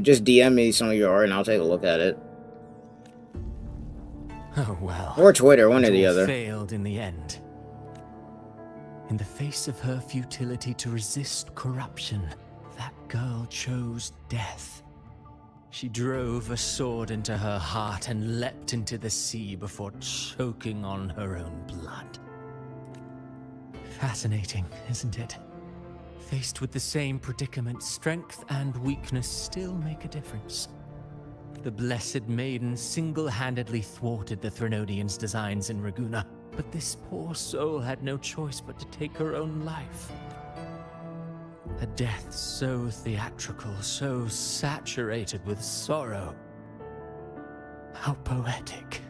just DM me some of your art and I'll take a look at it. Oh well. Or Twitter, one It or the all other. failed in the end. In the face of her futility to resist corruption, that girl chose death. She drove a sword into her heart and leapt into the sea before choking on her own blood. Fascinating, isn't it? Faced with the same predicament, strength and weakness still make a difference. The Blessed Maiden single-handedly thwarted the Threnodians' designs in Raguna, but this poor soul had no choice but to take her own life. A death so theatrical, so saturated with sorrow. How poetic.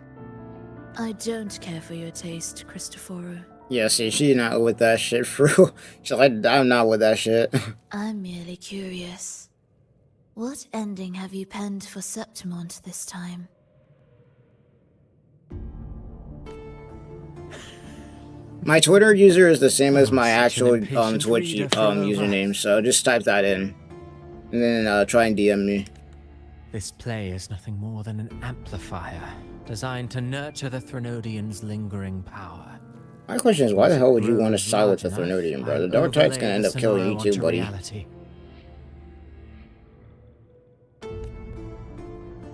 I don't care for your taste, Christophoru. Yeah, see, she's not with that shit, bro. She's like, I'm not with that shit. I'm merely curious. What ending have you penned for Septimont this time? My Twitter user is the same as my Such an actual impatient Twitch reader for Nova. username, so just type that in. And then try and DM me. This play is nothing more than an amplifier, designed to nurture the Threnodians' lingering power. My question is, why the hell would you want to Grows side with the large enough, Threnodian, bro? I'll The Dark Tide's overlay gonna end the up killing you scenario too, onto buddy. reality.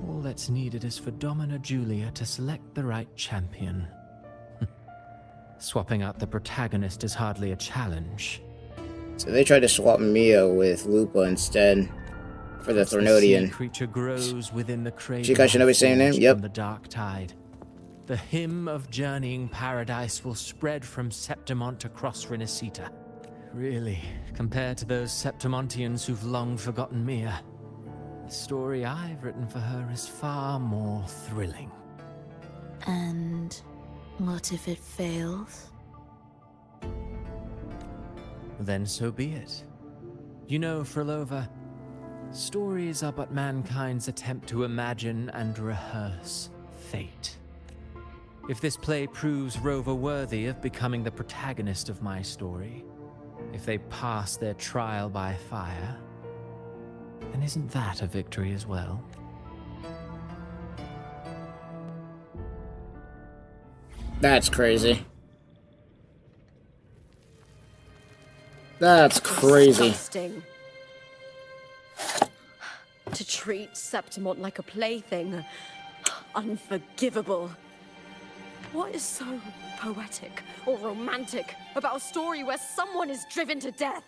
All that's needed is for Domina Julia to select the right champion. Swapping out the protagonist is hardly a challenge. So they tried to swap Mia with Lupa instead for the As sea Threnodian. creature grows within the cradle. She got Shinobi's same name? forged Yep. from the dark tide. The hymn of journeying paradise will spread from Septimont across Renacita. Really, compared to those Septimontians who've long forgotten Mia, the story I've written for her is far more thrilling. And what if it fails? Then so be it. You know, Frolova, stories are but mankind's attempt to imagine and rehearse fate. If this play proves Rover worthy of becoming the protagonist of my story, if they pass their trial by fire, then isn't that a victory as well? That's crazy. That's crazy. Disgusting. To treat Septimont like a plaything. Unforgivable. What is so poetic or romantic about a story where someone is driven to death?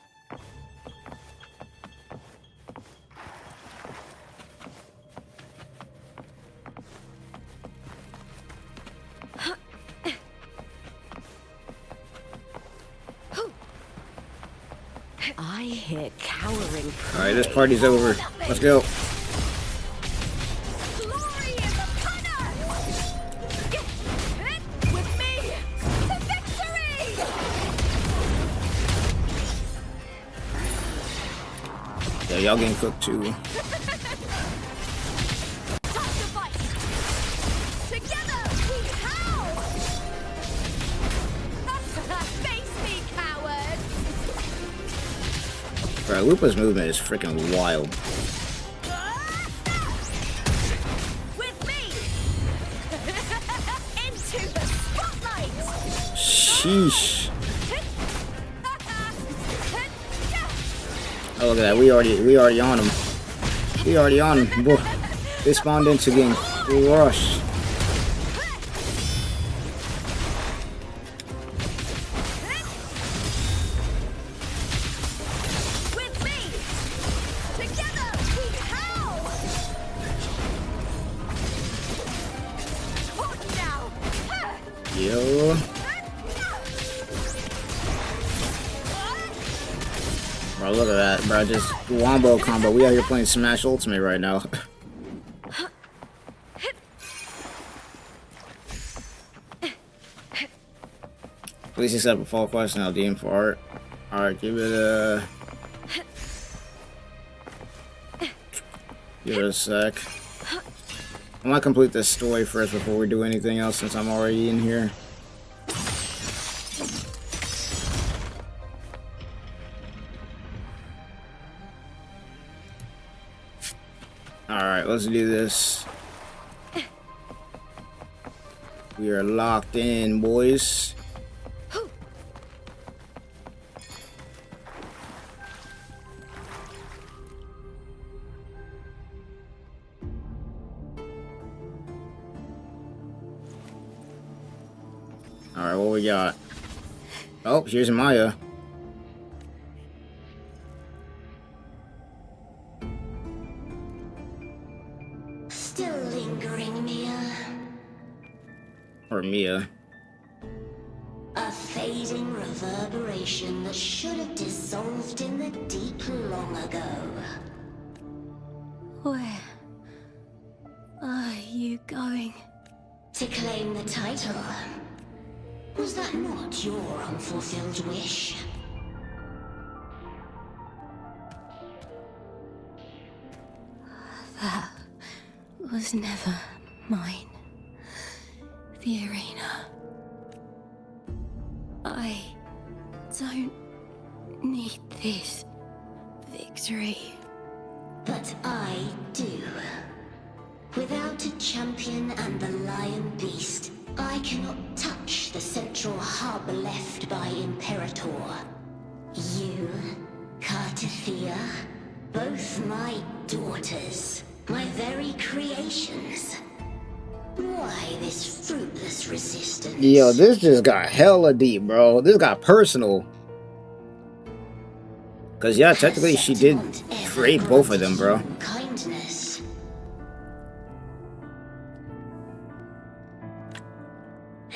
I hear cowering. Alright, this party's over. Let's go. Glory in the punter! With me to victory! Yeah, y'all getting cooked too. Time to fight! Together we howl! Face me, coward! Bro, Lupa's movement is freaking wild. With me! Into the spotlight! Sheesh. Oh, look at that. We already on him. We already on him. Boy, they spawned into game. Rush. With me! Together we howl! On now! Yo. Bro, look at that. Bro, just wombo combo. We out here playing Smash Ultimate right now. Please accept a fall question. I'll DM for art. Alright, give it a... Give it a sec. I'm gonna complete this story first before we do anything else since I'm already in here. Alright, let's do this. We are locked in, boys. Alright, what we got? Oh, here's Maya. Still lingering, Mia. Or Mia. A fading reverberation that should have dissolved in the deep long ago. Where are you going? To claim the title. Was that not your unfulfilled wish? That was never mine. The arena. I don't need this victory. But I do. Without a champion and the lion beast, I cannot touch the central hub left by Imperator. You, Cartathea, both my daughters, my very creations. Why this fruitless resistance? Yo, this just got hella deep, bro. This got personal. Cause yeah, technically she did create both of them, bro. Kindness.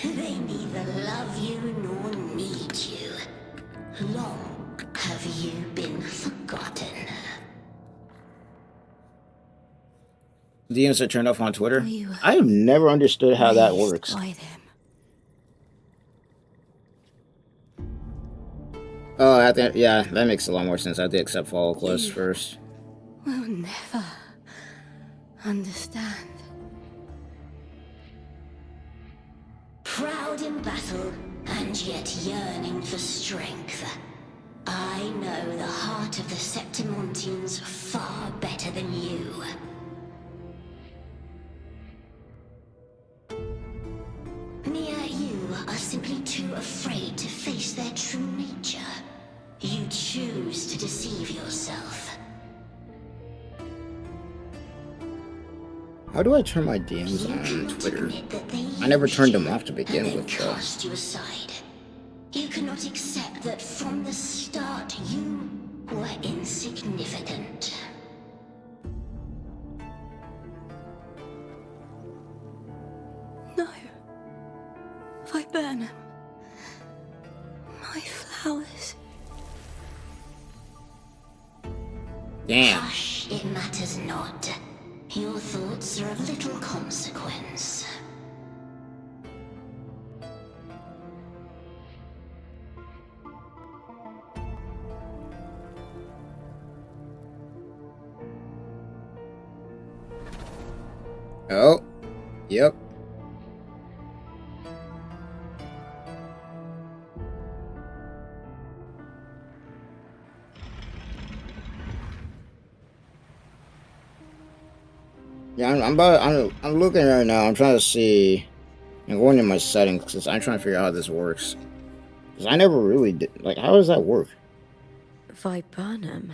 They neither love you nor need you. Long have you been forgotten. DMs are turned off on Twitter. You I have never understood how that raised works. by them. Oh, I think, yeah, that makes a lot more sense. I have to accept follow quest You- first. Will never understand. Proud in battle, and yet yearning for strength. I know the heart of the Septimontians far better than you. Mia, you are simply too afraid to face their true nature. You choose to deceive yourself. How do I turn my DMs You on cannot Twitter? admit that they I never used turned them you off to begin and then with, though. cast you aside. You cannot accept that from the start you were insignificant. No. Viburnum. My flowers. Damn. Hush, it matters not. Your thoughts are of little consequence. Oh. Yep. Yeah, I'm looking right now. I'm trying to see. I'm going in my settings because I'm trying to figure out how this works. Because I never really did. Like, how does that work? Viburnum.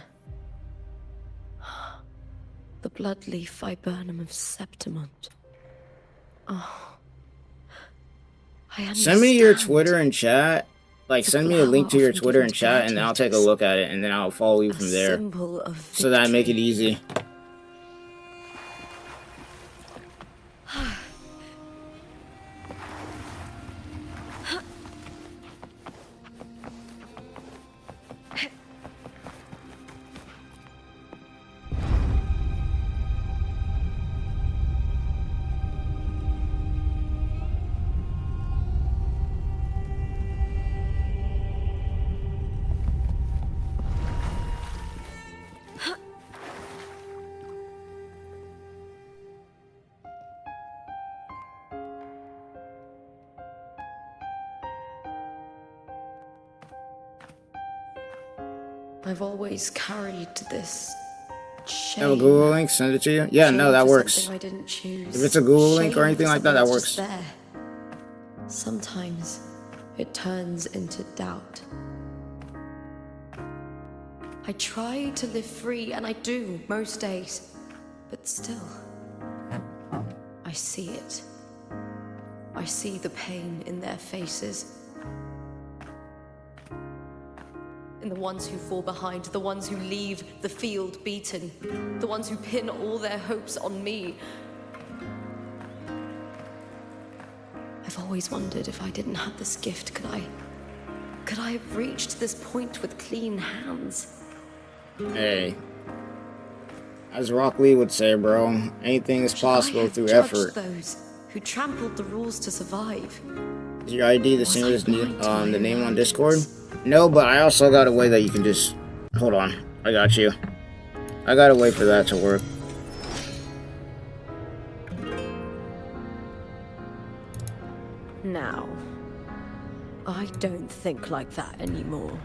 The bloodleaf viburnum of Septimont. Oh. I understand. Send me your Twitter and chat. Like, The send me a link to flower your often Twitter given and to chat, and then I'll take a gladiators. look at it, and then I'll follow you A from there. symbol of So that I make it victory. easy. I've always carried this Shame. Have a Google link, send it to you. Yeah, no, Shame that for works. something I didn't choose. If it's a Google link or Shame anything for like that, something that that's just works. there. Sometimes it turns into doubt. I try to live free, and I do most days. But still, I see it. I see the pain in their faces. In the ones who fall behind, the ones who leave the field beaten, the ones who pin all their hopes on me. I've always wondered if I didn't have this gift, could I have reached this point with clean hands? Hey. As Rock Lee would say, bro, anything is possible through judged effort. Those who trampled the rules to survive. Is your ID the same as the name on Discord? No, but I also got a way that you can just... Hold on. I got you. I got a way for that to work. Now, I don't think like that anymore.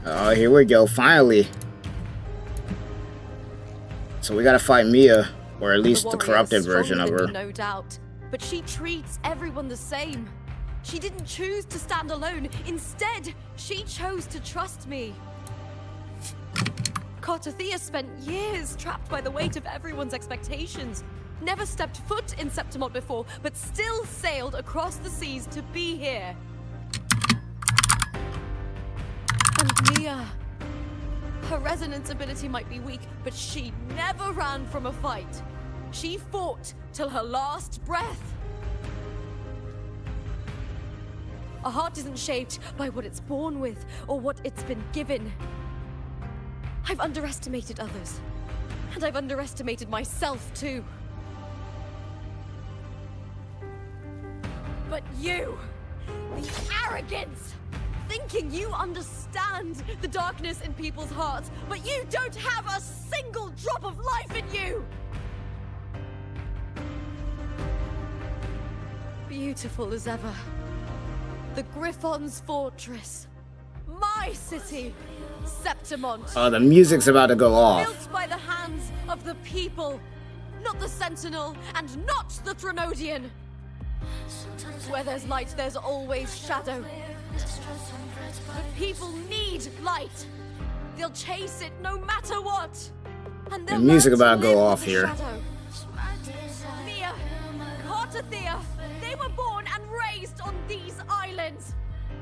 Oh, here we go. Finally. So we gotta fight Mia, or at least the corrupted version of her. No doubt, but she treats everyone the same. She didn't choose to stand alone. Instead, she chose to trust me. Cartothea spent years trapped by the weight of everyone's expectations. Never stepped foot in Septimont before, but still sailed across the seas to be here. And Mia, her resonance ability might be weak, but she never ran from a fight. She fought till her last breath. A heart isn't shaped by what it's born with or what it's been given. I've underestimated others, and I've underestimated myself too. But you, the arrogance, thinking you understand the darkness in people's hearts, but you don't have a single drop of life in you! Beautiful as ever. The Griffon's fortress. My city, Septimont. Oh, the music's about to go off. Built by the hands of the people. Not the Sentinel, and not the Threnodian. Where there's light, there's always shadow. The people need light. They'll chase it no matter what. And the music about to go off here. Mia, Cartothea, they were born and raised on these islands.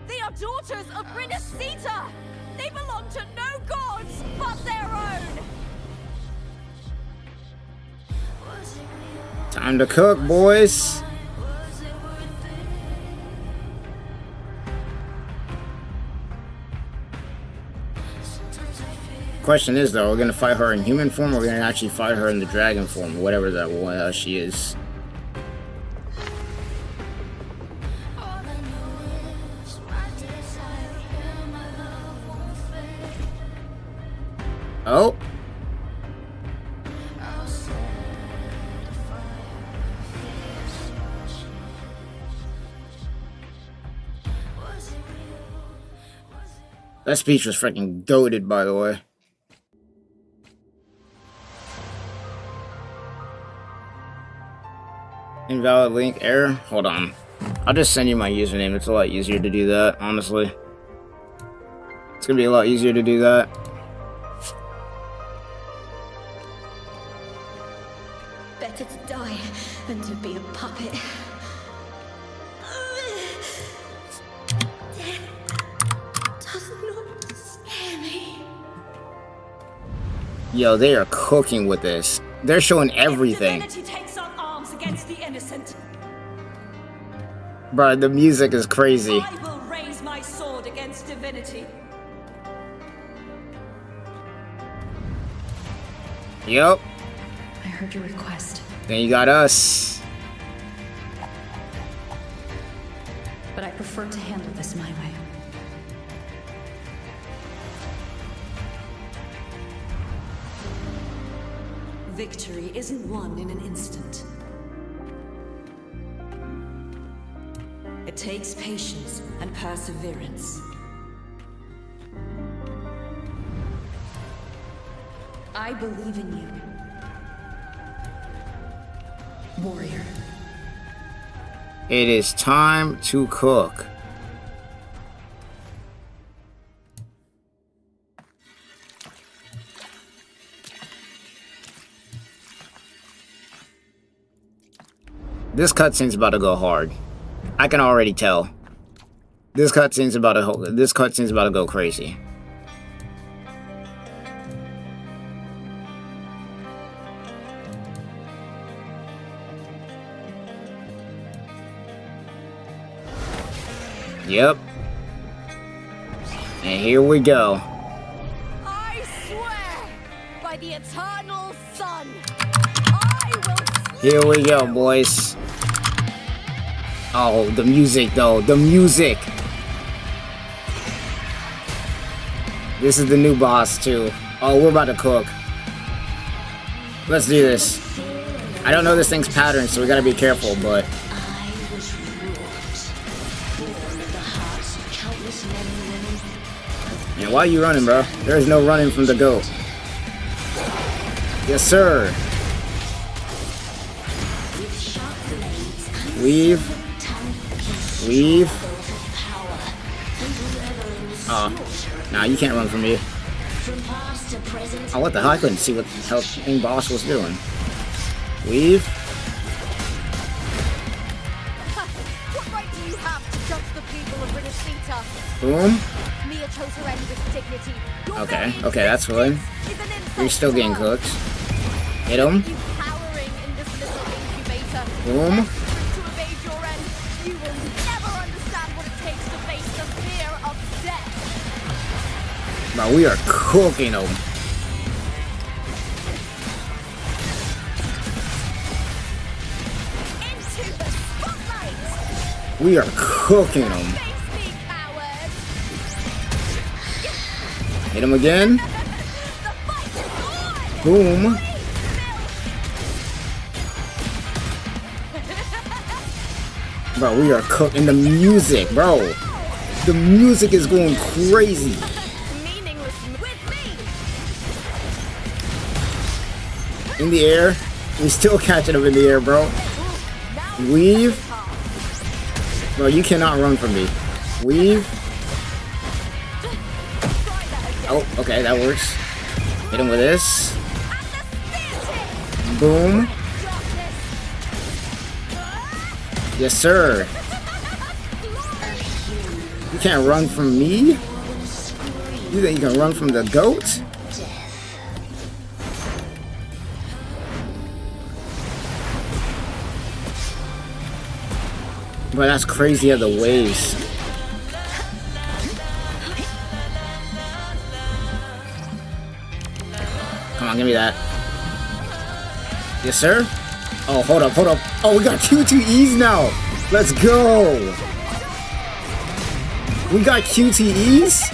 They are daughters of Rinasita. They belong to no gods but their own. Time to cook, boys. Question is though, we're gonna fight her in human form, or we're gonna actually fight her in the dragon form, or whatever that she is. Oh. That speech was freaking goated, by the way. Invalid link error. Hold on. I'll just send you my username. It's a lot easier to do that, honestly. It's gonna be a lot easier to do that. Better to die than to be a puppet. Does not scare me. Yo, they are cooking with this. They're showing everything. Takes up arms against the innocent. Bro, the music is crazy. I will raise my sword against divinity. Yup. I heard your request, Then you got us. but I prefer to handle this my way. Victory isn't won in an instant. It takes patience and perseverance. I believe in you. Warrior. It is time to cook. This cutscene's about to go hard. I can already tell. This cutscene's about to go crazy. Yep. And here we go. I swear by the eternal sun, I will Here we go, boys. Oh, the music though, the music. This is the new boss too. Oh, we're about to cook. Let's do this. I don't know this thing's pattern, so we gotta be careful, but... Yeah, why are you running, bro? There's no running from the goat. Yes, sir. Weave. Weave. Oh. Nah, you can't run from me. Oh, what the hell? I couldn't see what the hell the boss was doing. Weave. What right do you have to judge the people of Renacita? Boom. Mia chose her end with dignity. Okay, okay, that's fine. You're still getting cooked. Hit him. You cowering in this little incubator. Boom. To evade your end, you will never understand what it takes to face the fear of death. Bro, we are cooking them. Into the spotlight. We are cooking them. Face me, coward. Hit him again. The fight is on. Boom. Bro, we are cooking the music, bro. The music is going crazy. Meaningless with me. In the air. We still catching him in the air, bro. Weave. Bro, you cannot run from me. Weave. Oh, okay, that works. Hit him with this. Boom. Yes, sir. You can't run from me? You think you can run from the goat? Bro, that's crazy of the waves. Come on, give me that. Yes, sir? Oh, hold up, hold up. Oh, we got QTEs now. Let's go. We got QTEs?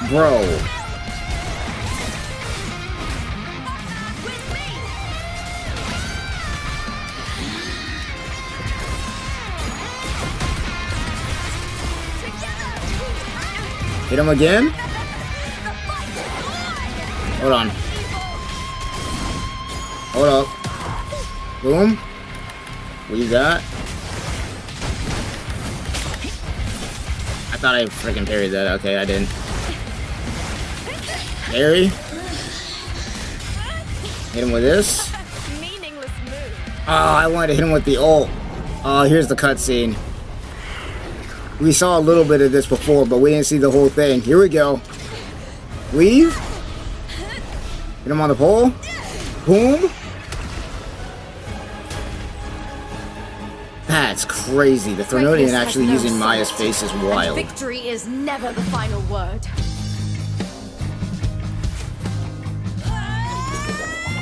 Bro. Hit him again? Hold on. Hold up. Boom. What you got? I thought I freaking parried that. Okay, I didn't. Parry. Hit him with this. Oh, I wanted to hit him with the ult. Oh, here's the cutscene. We saw a little bit of this before, but we didn't see the whole thing. Here we go. Weave. Hit him on the pole. Boom. That's crazy. The Threnodian actually using Maya's face is wild. And victory is never the final word.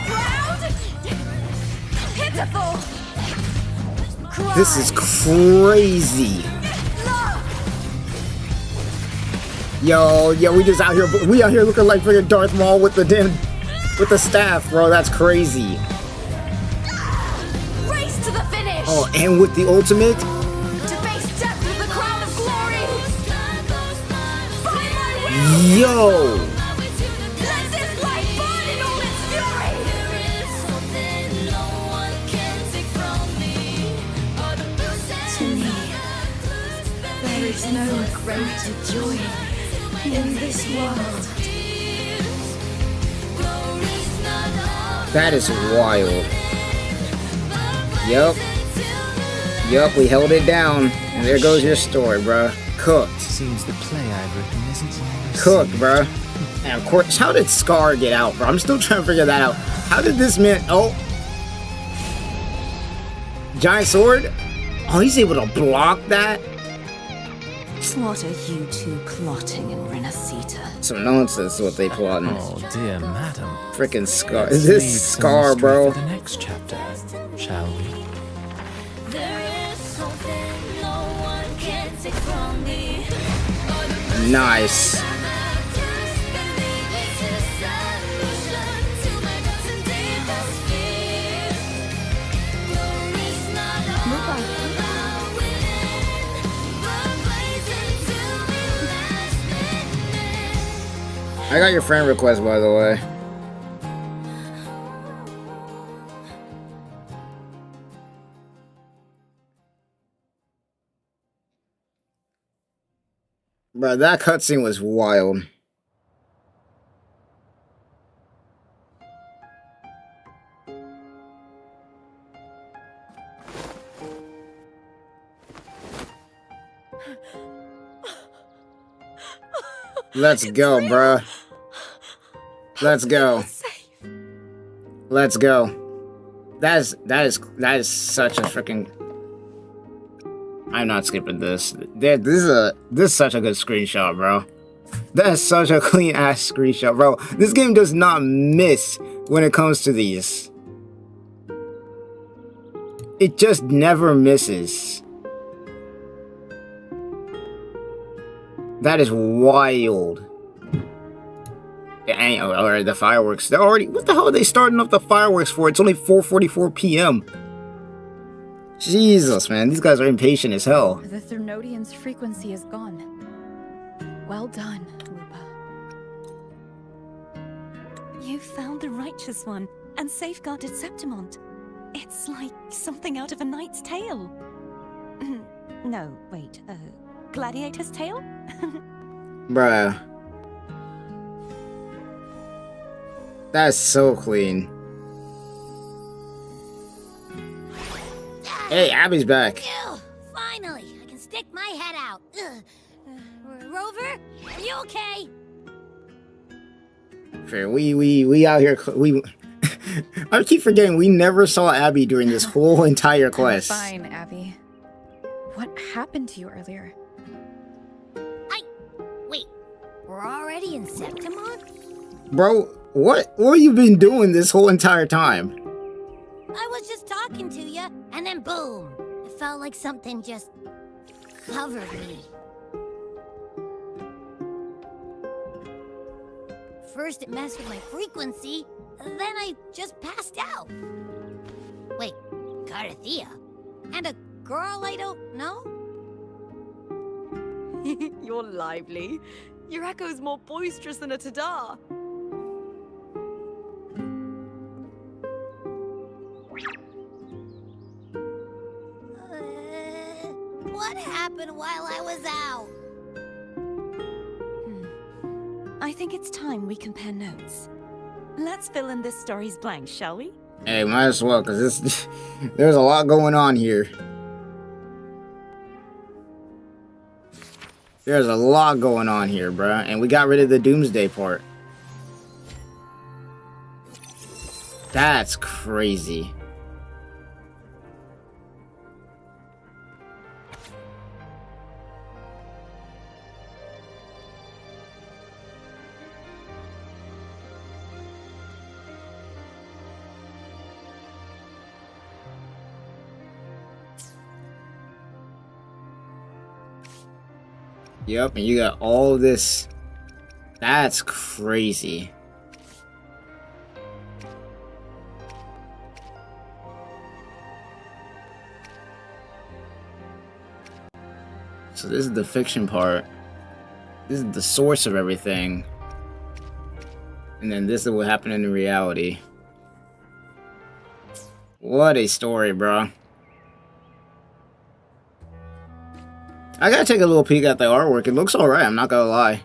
Proud? Pitiful. This is crazy. Yo, we just out here looking like freaking Darth Maul with the staff, bro. That's crazy. Race to the finish. Oh, and with the ultimate? To face death with the crown of glory. Yo! Let this afraid to join in this world. That is wild. Yup, we held it down. And there goes your story, bruh. Cooked. Seems the play I've written isn't well Cooked, received. bruh. And of course, how did Scar get out, bro? I'm still trying to figure that out. How did this man... Oh. Giant sword? Oh, he's able to block that? What are you two plotting in Renacita? Some nonsense what they plotting. Oh dear madam. Freaking Scar. Let's Is this leave some Scar, mystery bro? For the next chapter, shall we? Nice. I got your friend request, by the way. Bro, that cutscene was wild. Let's go, bruh. Let's go. Let's go. That is such a freaking... I'm not skipping this. This is such a good screenshot, bro. That is such a clean ass screenshot, bro. This game does not miss when it comes to these. It just never misses. That is wild. And, or the fireworks. They're already... What the hell are they starting up the fireworks for? It's only 4:44 p.m. Jesus, man. These guys are impatient as hell. The Threnodian's frequency is gone. Well done, Lupa. You found the righteous one and safeguarded Septimont. It's like something out of a knight's tale. No, wait, gladiator's tale? Bruh. That's so clean. Hey, Abby's back. Phew, finally, I can stick my head out. Rover, are you okay? Fair. We out here. I keep forgetting we never saw Abby during this whole entire quest. I'm fine, Abby. What happened to you earlier? Wait, we're already in Septimont? Bro, what have you been doing this whole entire time? I was just talking to you, and then boom! It felt like something just covered me. First it messed with my frequency, then I just passed out. Wait, Carthea? And a girl I don't know? You're lively. Your echo's more boisterous than a Tadar. What happened while I was out? I think it's time we compare notes. Let's fill in this story's blanks, shall we? Hey, might as well, because there's a lot going on here. There's a lot going on here, bruh. And we got rid of the Doomsday part. That's crazy. Yep, and you got all this. That's crazy. So this is the fiction part. This is the source of everything. And then this is what happened in the reality. What a story, bro. I gotta take a little peek at the artwork. It looks alright, I'm not gonna lie.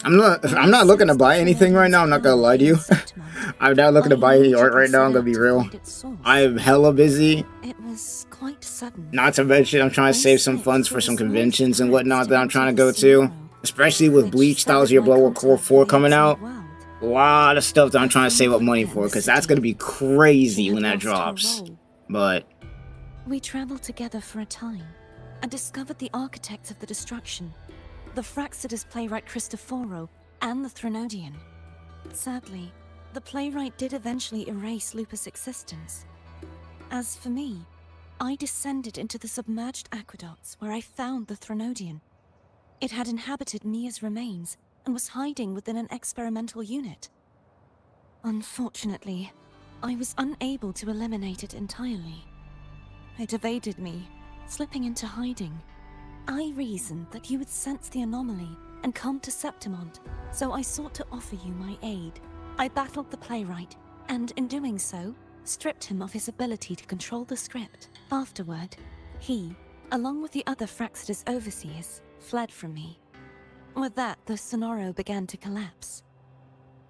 I'm not looking to buy anything right now, I'm not gonna lie to you. I'm not looking to buy any art right now, I'm gonna be real. I'm hella busy. It was quite sudden. Not to mention, I'm trying to save some funds for some conventions and whatnot that I'm trying to go to. Especially with Bleach Styles Your Blood War Core 4 coming out. A lot of stuff that I'm trying to save up money for, because that's gonna be crazy when that drops. But we traveled together for a time and discovered the architects of the destruction, the Fraxidus playwright Cristoforo and the Threnodian. Sadly, the playwright did eventually erase Lupus' existence. As for me, I descended into the submerged aqueducts where I found the Threnodian. It had inhabited Mia's remains and was hiding within an experimental unit. Unfortunately, I was unable to eliminate it entirely. It evaded me, slipping into hiding. I reasoned that you would sense the anomaly and come to Septimont, so I sought to offer you my aid. I battled the playwright, and in doing so, stripped him of his ability to control the script. Afterward, he, along with the other Fraxidus overseers, fled from me. With that, the Sonoro began to collapse.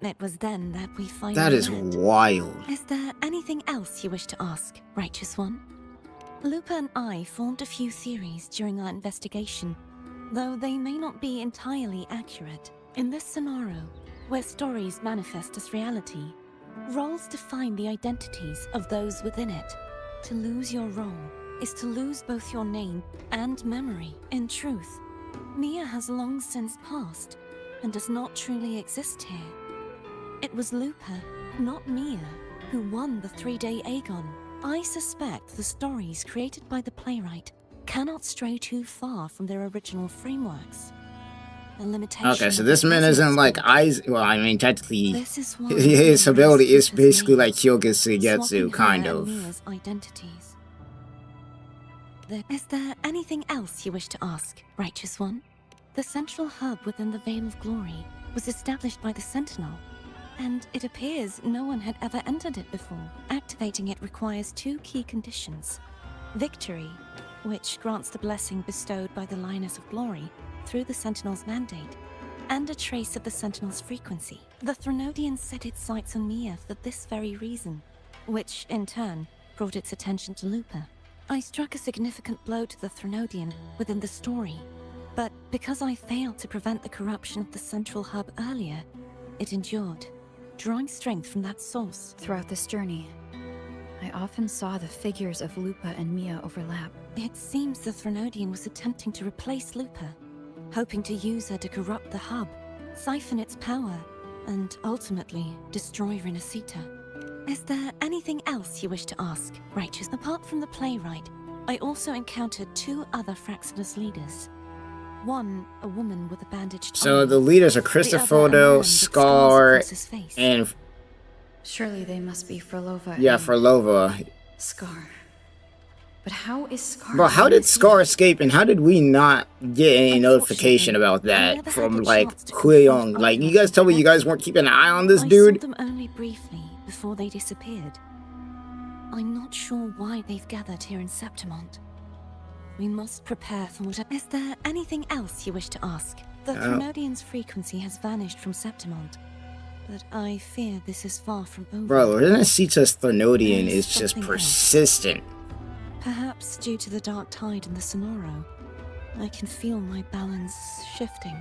It was then that we finally that is met. wild. Is there anything else you wish to ask, Righteous One? Lupa and I formed a few theories during our investigation, though they may not be entirely accurate. In this scenario, where stories manifest as reality, roles define the identities of those within it. To lose your role is to lose both your name and memory. In truth, Mia has long since passed and does not truly exist here. It was Lupa, not Mia, who won the 3-day Aegon. I suspect the stories created by the playwright cannot stray too far from their original frameworks. The limitation Okay, so this man isn't like eyes. Well, I mean, technically, This is why his ability is Lupa's basically name, like Kyogetsu, swapping kind her of. and Mia's identities. Is there anything else you wish to ask, Righteous One? The central hub within the Veil of Glory was established by the Sentinel, and it appears no one had ever entered it before. Activating it requires 2 key conditions. Victory, which grants the blessing bestowed by the Lioness of Glory through the Sentinel's mandate, and a trace of the Sentinel's frequency. The Threnodian set its sights on Mia for this very reason, which, in turn, brought its attention to Lupa. I struck a significant blow to the Threnodian within the story, but because I failed to prevent the corruption of the central hub earlier, it endured, drawing strength from that source. Throughout this journey, I often saw the figures of Lupa and Mia overlap. It seems the Threnodian was attempting to replace Lupa, hoping to use her to corrupt the hub, siphon its power, and ultimately destroy Renacita. Is there anything else you wish to ask, Righteous? Apart from the playwright, I also encountered 2 other Fraxidus leaders. One, a woman with a bandaged So arm. the leaders are The other, a man Cristoforo, with Scar, scars across his face. and Surely they must be Frolova. yeah, and Frolova. Scar. But how is Scar? Bro, how did Scar escape, and how did we not get any notification about I that never from, had the like, chance to Hueyong? confront Like, you either guys of told me them you guys weren't keeping an eye on this I dude? saw them only briefly before they disappeared. I'm not sure why they've gathered here in Septimont. We must prepare for whatever. Is there anything else you wish to ask? The Threnodian's frequency has vanished from Septimont, but I fear this is far from over. Bro, Renacita's Threnodian There's is just something else. persistent. Perhaps due to the dark tide in the Sonoro, I can feel my balance shifting.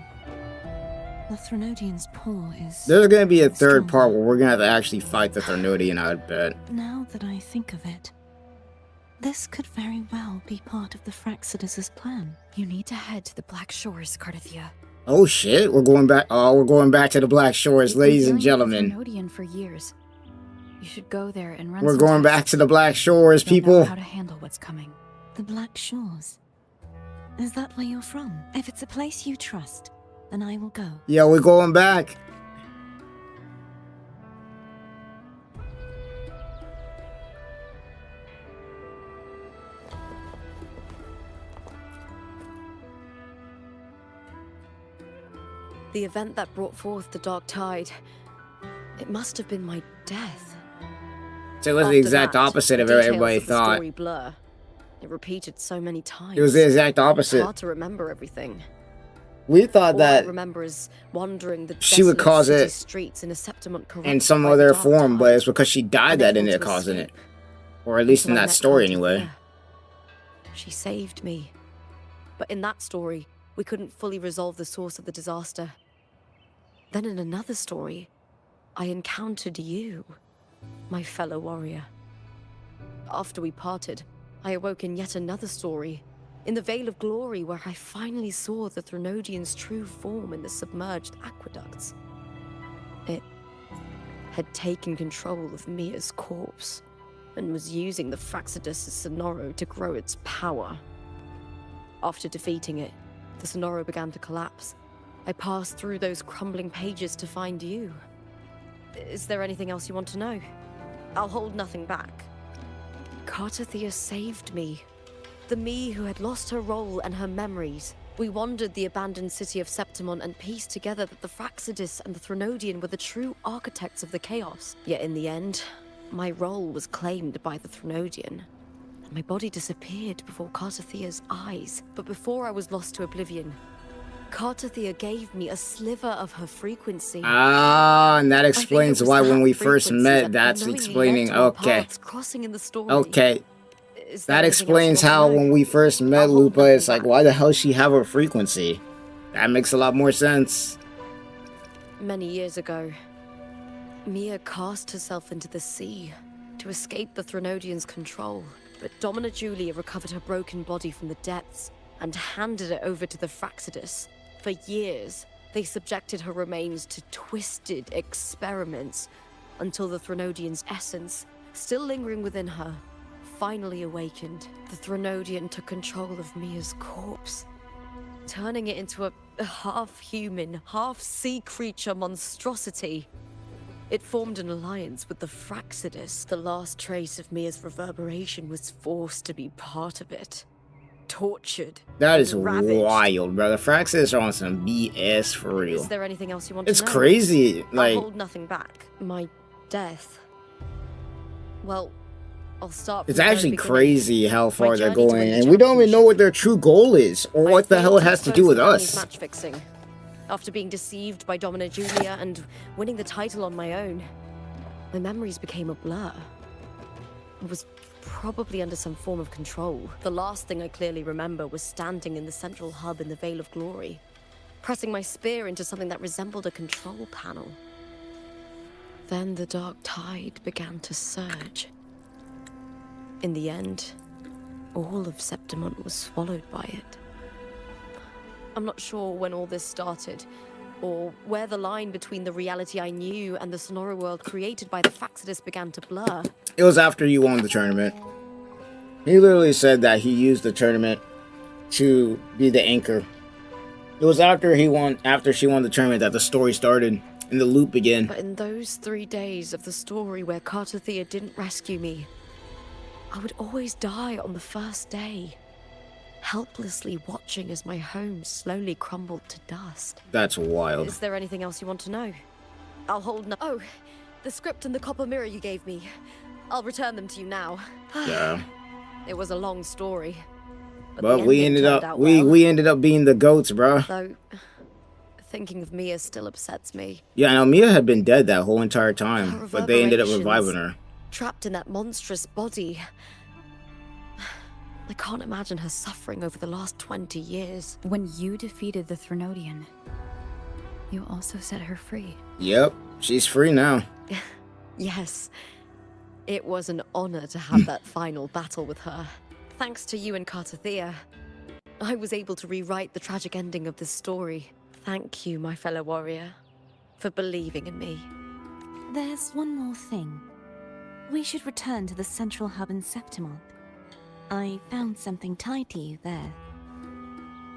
The Threnodian's paw is... There's gonna be a third strong. part where we're gonna have to actually fight the Threnodian, I bet. Now that I think of it, this could very well be part of the Fraxidus' plan. You need to head to the Black Shores, Cardathia. Oh shit, we're going back. Oh, we're going back to the Black Shores, ladies and gentlemen. Threnodian for years. You should go there and run. We're some going back tests. to the Black Shores, You'll know people. how to handle what's coming. The Black Shores. Is that where you're from? If it's a place you trust, then I will go. Yeah, we're going back. The event that brought forth the dark tide, it must have been my death. So it was the After exact that, opposite of what details everybody of the thought. story blur. It repeated so many times. It was the exact opposite. It's hard to remember everything. We thought All that I remember is wandering the she would desolate cause city it streets in a Septimont in corrupted some by the other dark form, but tide, it's because she died that unable ended up to causing it. escape, Or at least in until I that met story, Carter anyway. Thea. She saved me. But in that story, we couldn't fully resolve the source of the disaster. Then in another story, I encountered you, my fellow warrior. After we parted, I awoke in yet another story, in the Veil of Glory, where I finally saw the Threnodian's true form in the submerged aqueducts. It had taken control of Mia's corpse, and was using the Fraxidus' Sonoro to grow its power. After defeating it, the Sonoro began to collapse. I passed through those crumbling pages to find you. Is there anything else you want to know? I'll hold nothing back. Carter Thea saved me. The me who had lost her role and her memories. We wandered the abandoned city of Septimon and pieced together that the Fraxidus and the Threnodian were the true architects of the chaos. Yet in the end, my role was claimed by the Threnodian. My body disappeared before Carter Thea's eyes. But before I was lost to oblivion, Carter Thea gave me a sliver of her frequency. Ah, and that explains why when we first met, that's unknowingly explaining. led to our Okay. paths crossing in the story. Okay. Is there That anything else explains you want how to know? when we first met I'll hold Lupa, it's nothing like, back. why the hell she have a frequency? That makes a lot more sense. Many years ago, Mia cast herself into the sea to escape the Threnodian's control. But Domina Julia recovered her broken body from the depths and handed it over to the Fraxidus. For years, they subjected her remains to twisted experiments until the Threnodian's essence, still lingering within her, finally awakened. The Threnodian took control of Mia's corpse, turning it into a half-human, half-sea creature monstrosity. It formed an alliance with the Fraxidus. The last trace of Mia's reverberation was forced to be part of it. Tortured. That is and ravaged. wild, bro. The Fraxis are on some BS for real. Is there anything else you want It's to know? crazy. Like, I'll hold nothing back. My death. Well, I'll start. it's from the very actually beginning. crazy how far they're journey to going, win the and we don't even know championship. what their true goal is, or I what the hell failed it has to expose do with the family's us. Match fixing. After being deceived by Domina Julia and winning the title on my own, my memories became a blur. I was probably under some form of control. The last thing I clearly remember was standing in the central hub in the Veil of Glory, pressing my spear into something that resembled a control panel. Then the dark tide began to surge. In the end, all of Septimont was swallowed by it. I'm not sure when all this started, or where the line between the reality I knew and the Sonora world created by the Fraxidus began to blur. It was after you won the tournament. He literally said that he used the tournament to be the anchor. It was after she won the tournament that the story started and the loop began. But in those 3 days of the story where Carter Thea didn't rescue me, I would always die on the first day, helplessly watching as my home slowly crumbled to dust. That's wild. Is there anything else you want to know? I'll hold no- Oh, the script and the copper mirror you gave me. I'll return them to you now. Yeah. It was a long story. But the we ending ended turned up out well. we ended up being the goats, bro. Though, thinking of Mia still upsets me. Yeah, no, Mia had been dead that whole entire time, Her but they ended up reverberations. reviving her. Trapped in that monstrous body. I can't imagine her suffering over the last 20 years. When you defeated the Threnodian, you also set her free. Yep, she's free now. Yes. It was an honor to have that final battle with her. Thanks to you and Carter Thea, I was able to rewrite the tragic ending of this story. Thank you, my fellow warrior, for believing in me. There's one more thing. We should return to the central hub in Septimont. I found something tied to you there.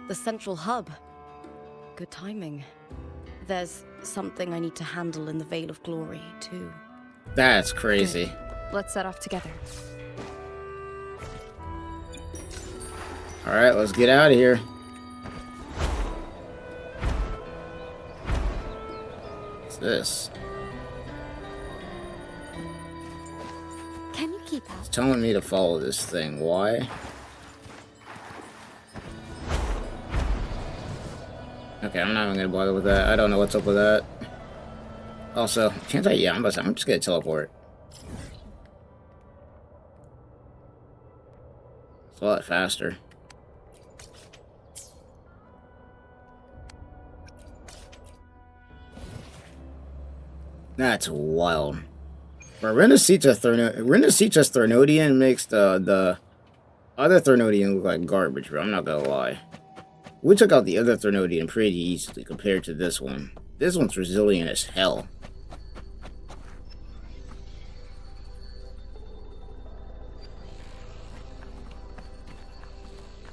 The central hub. Good timing. There's something I need to handle in the Veil of Glory, too. That's crazy. Let's set off together. Alright, let's get out of here. What's this? Can you keep up? It's telling me to follow this thing. Why? Okay, I'm not even gonna bother with that. I don't know what's up with that. Also, chances are, yeah, I'm just gonna teleport. It's a lot faster. That's wild. But Renacita's Threnodian makes the other Threnodian look like garbage, bro. I'm not gonna lie. We took out the other Threnodian pretty easily compared to this one. This one's resilient as hell.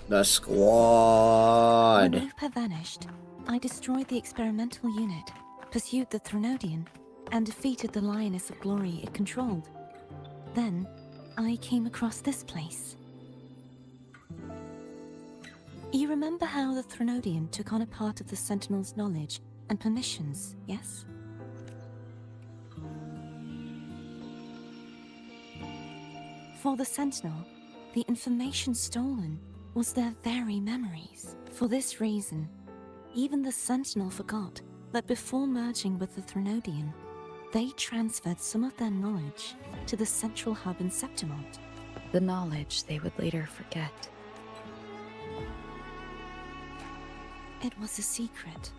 The squad. When Lupa vanished, I destroyed the experimental unit, pursued the Threnodian, and defeated the Lioness of Glory it controlled. Then, I came across this place. You remember how the Threnodian took on a part of the Sentinel's knowledge and permissions, yes? For the Sentinel, the information stolen was their very memories. For this reason, even the Sentinel forgot that before merging with the Threnodian, they transferred some of their knowledge to the central hub in Septimont. The knowledge they would later forget. It was a secret,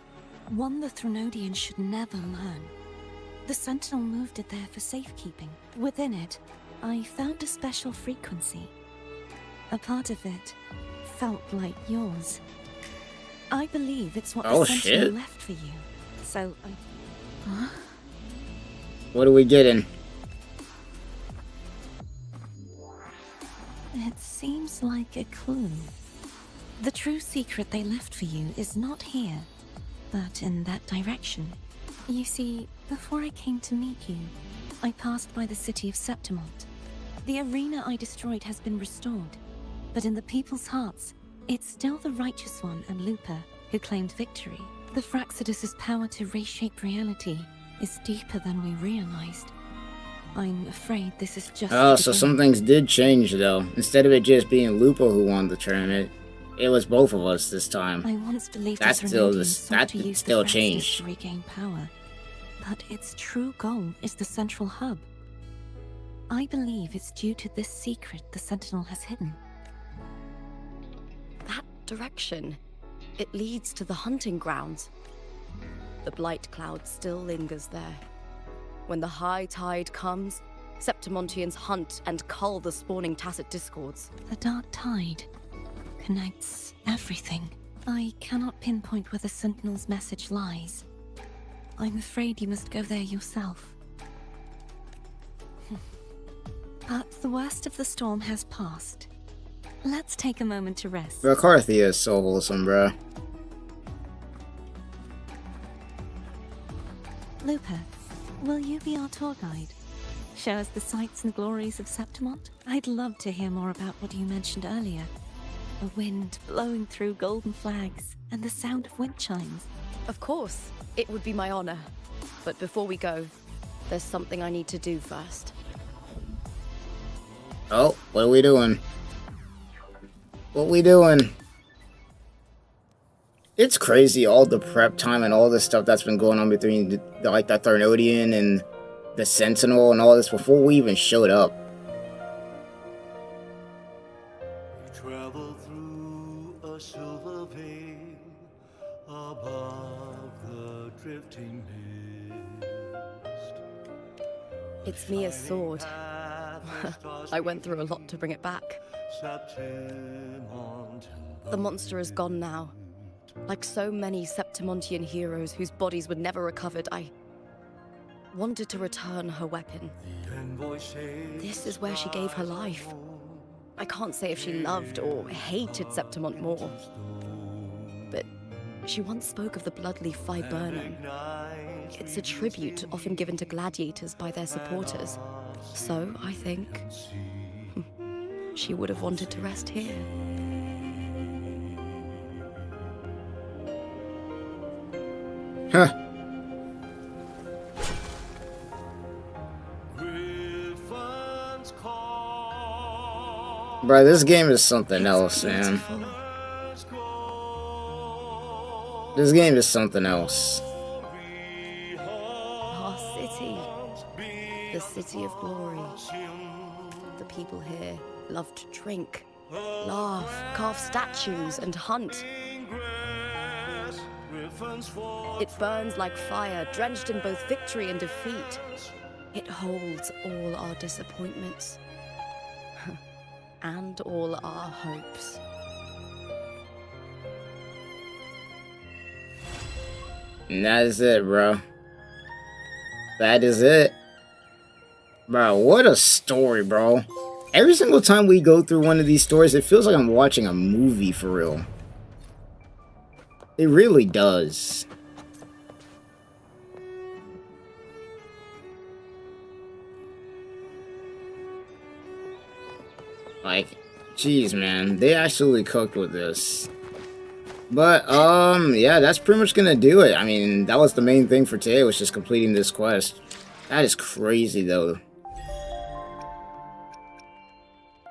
one the Threnodian should never learn. The Sentinel moved it there for safekeeping. Within it, I found a special frequency. A part of it felt like yours. I believe it's what the Sentinel left for you. So I... Huh? What are we getting? It seems like a clue. The true secret they left for you is not here, but in that direction. You see, before I came to meet you, I passed by the city of Septimont. The arena I destroyed has been restored, but in the people's hearts, it's still the Righteous One and Lupa who claimed victory. The Fraxidus' power to reshape reality is deeper than we realized. I'm afraid this is just... Oh, so some things did change, though. Instead of it just being Lupa who won the tournament, it was both of us this time. I once believed that still changed. To regain power, but its true goal is the central hub. I believe it's due to this secret the Sentinel has hidden. That direction, it leads to the hunting grounds. The blight cloud still lingers there. When the high tide comes, Septimontians hunt and cull the spawning tacit discords. The dark tide connects everything. I cannot pinpoint where the Sentinel's message lies. I'm afraid you must go there yourself. But the worst of the storm has passed. Let's take a moment to rest. McCarthy is so wholesome, bruh. Lupa, will you be our tour guide? Show us the sights and glories of Septimont? I'd love to hear more about what you mentioned earlier. The wind blowing through golden flags and the sound of wind chimes. Of course, it would be my honor. But before we go, there's something I need to do first. Oh, what are we doing? What we doing? It's crazy, all the prep time and all this stuff that's been going on between the Threnodian and the Sentinel and all this before we even showed up. We travel through a silver veil above the drifting mist. It's Mia's sword. I went through a lot to bring it back. The monster is gone now. Like so many Septimontian heroes whose bodies were never recovered, I wanted to return her weapon. This is where she gave her life. I can't say if she loved or hated Septimont more, but she once spoke of the bloodleaf viburnum. It's a tribute often given to gladiators by their supporters. So, I think she would have wanted to rest here. Huh. Bro, this game is something else, man. This game is something else. Our city. The city of glory. The people here love to drink, laugh, carve statues, and hunt. It burns like fire, drenched in both victory and defeat. It holds all our disappointments. And all our hopes. And that is it, bro. That is it. Bro, what a story, bro. Every single time we go through one of these stories, it feels like I'm watching a movie for real. It really does. Like, jeez, man. They actually cooked with this. But, yeah, that's pretty much gonna do it. I mean, that was the main thing for today, was just completing this quest. That is crazy, though.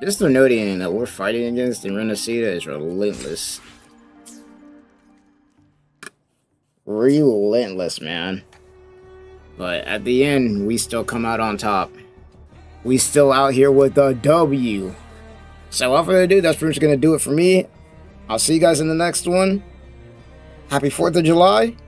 This Threnodian that we're fighting against in Renacida is relentless. Relentless, man. But at the end, we still come out on top. We still out here with a W. So without further ado, that's pretty much gonna do it for me. I'll see you guys in the next one. Happy 4th of July.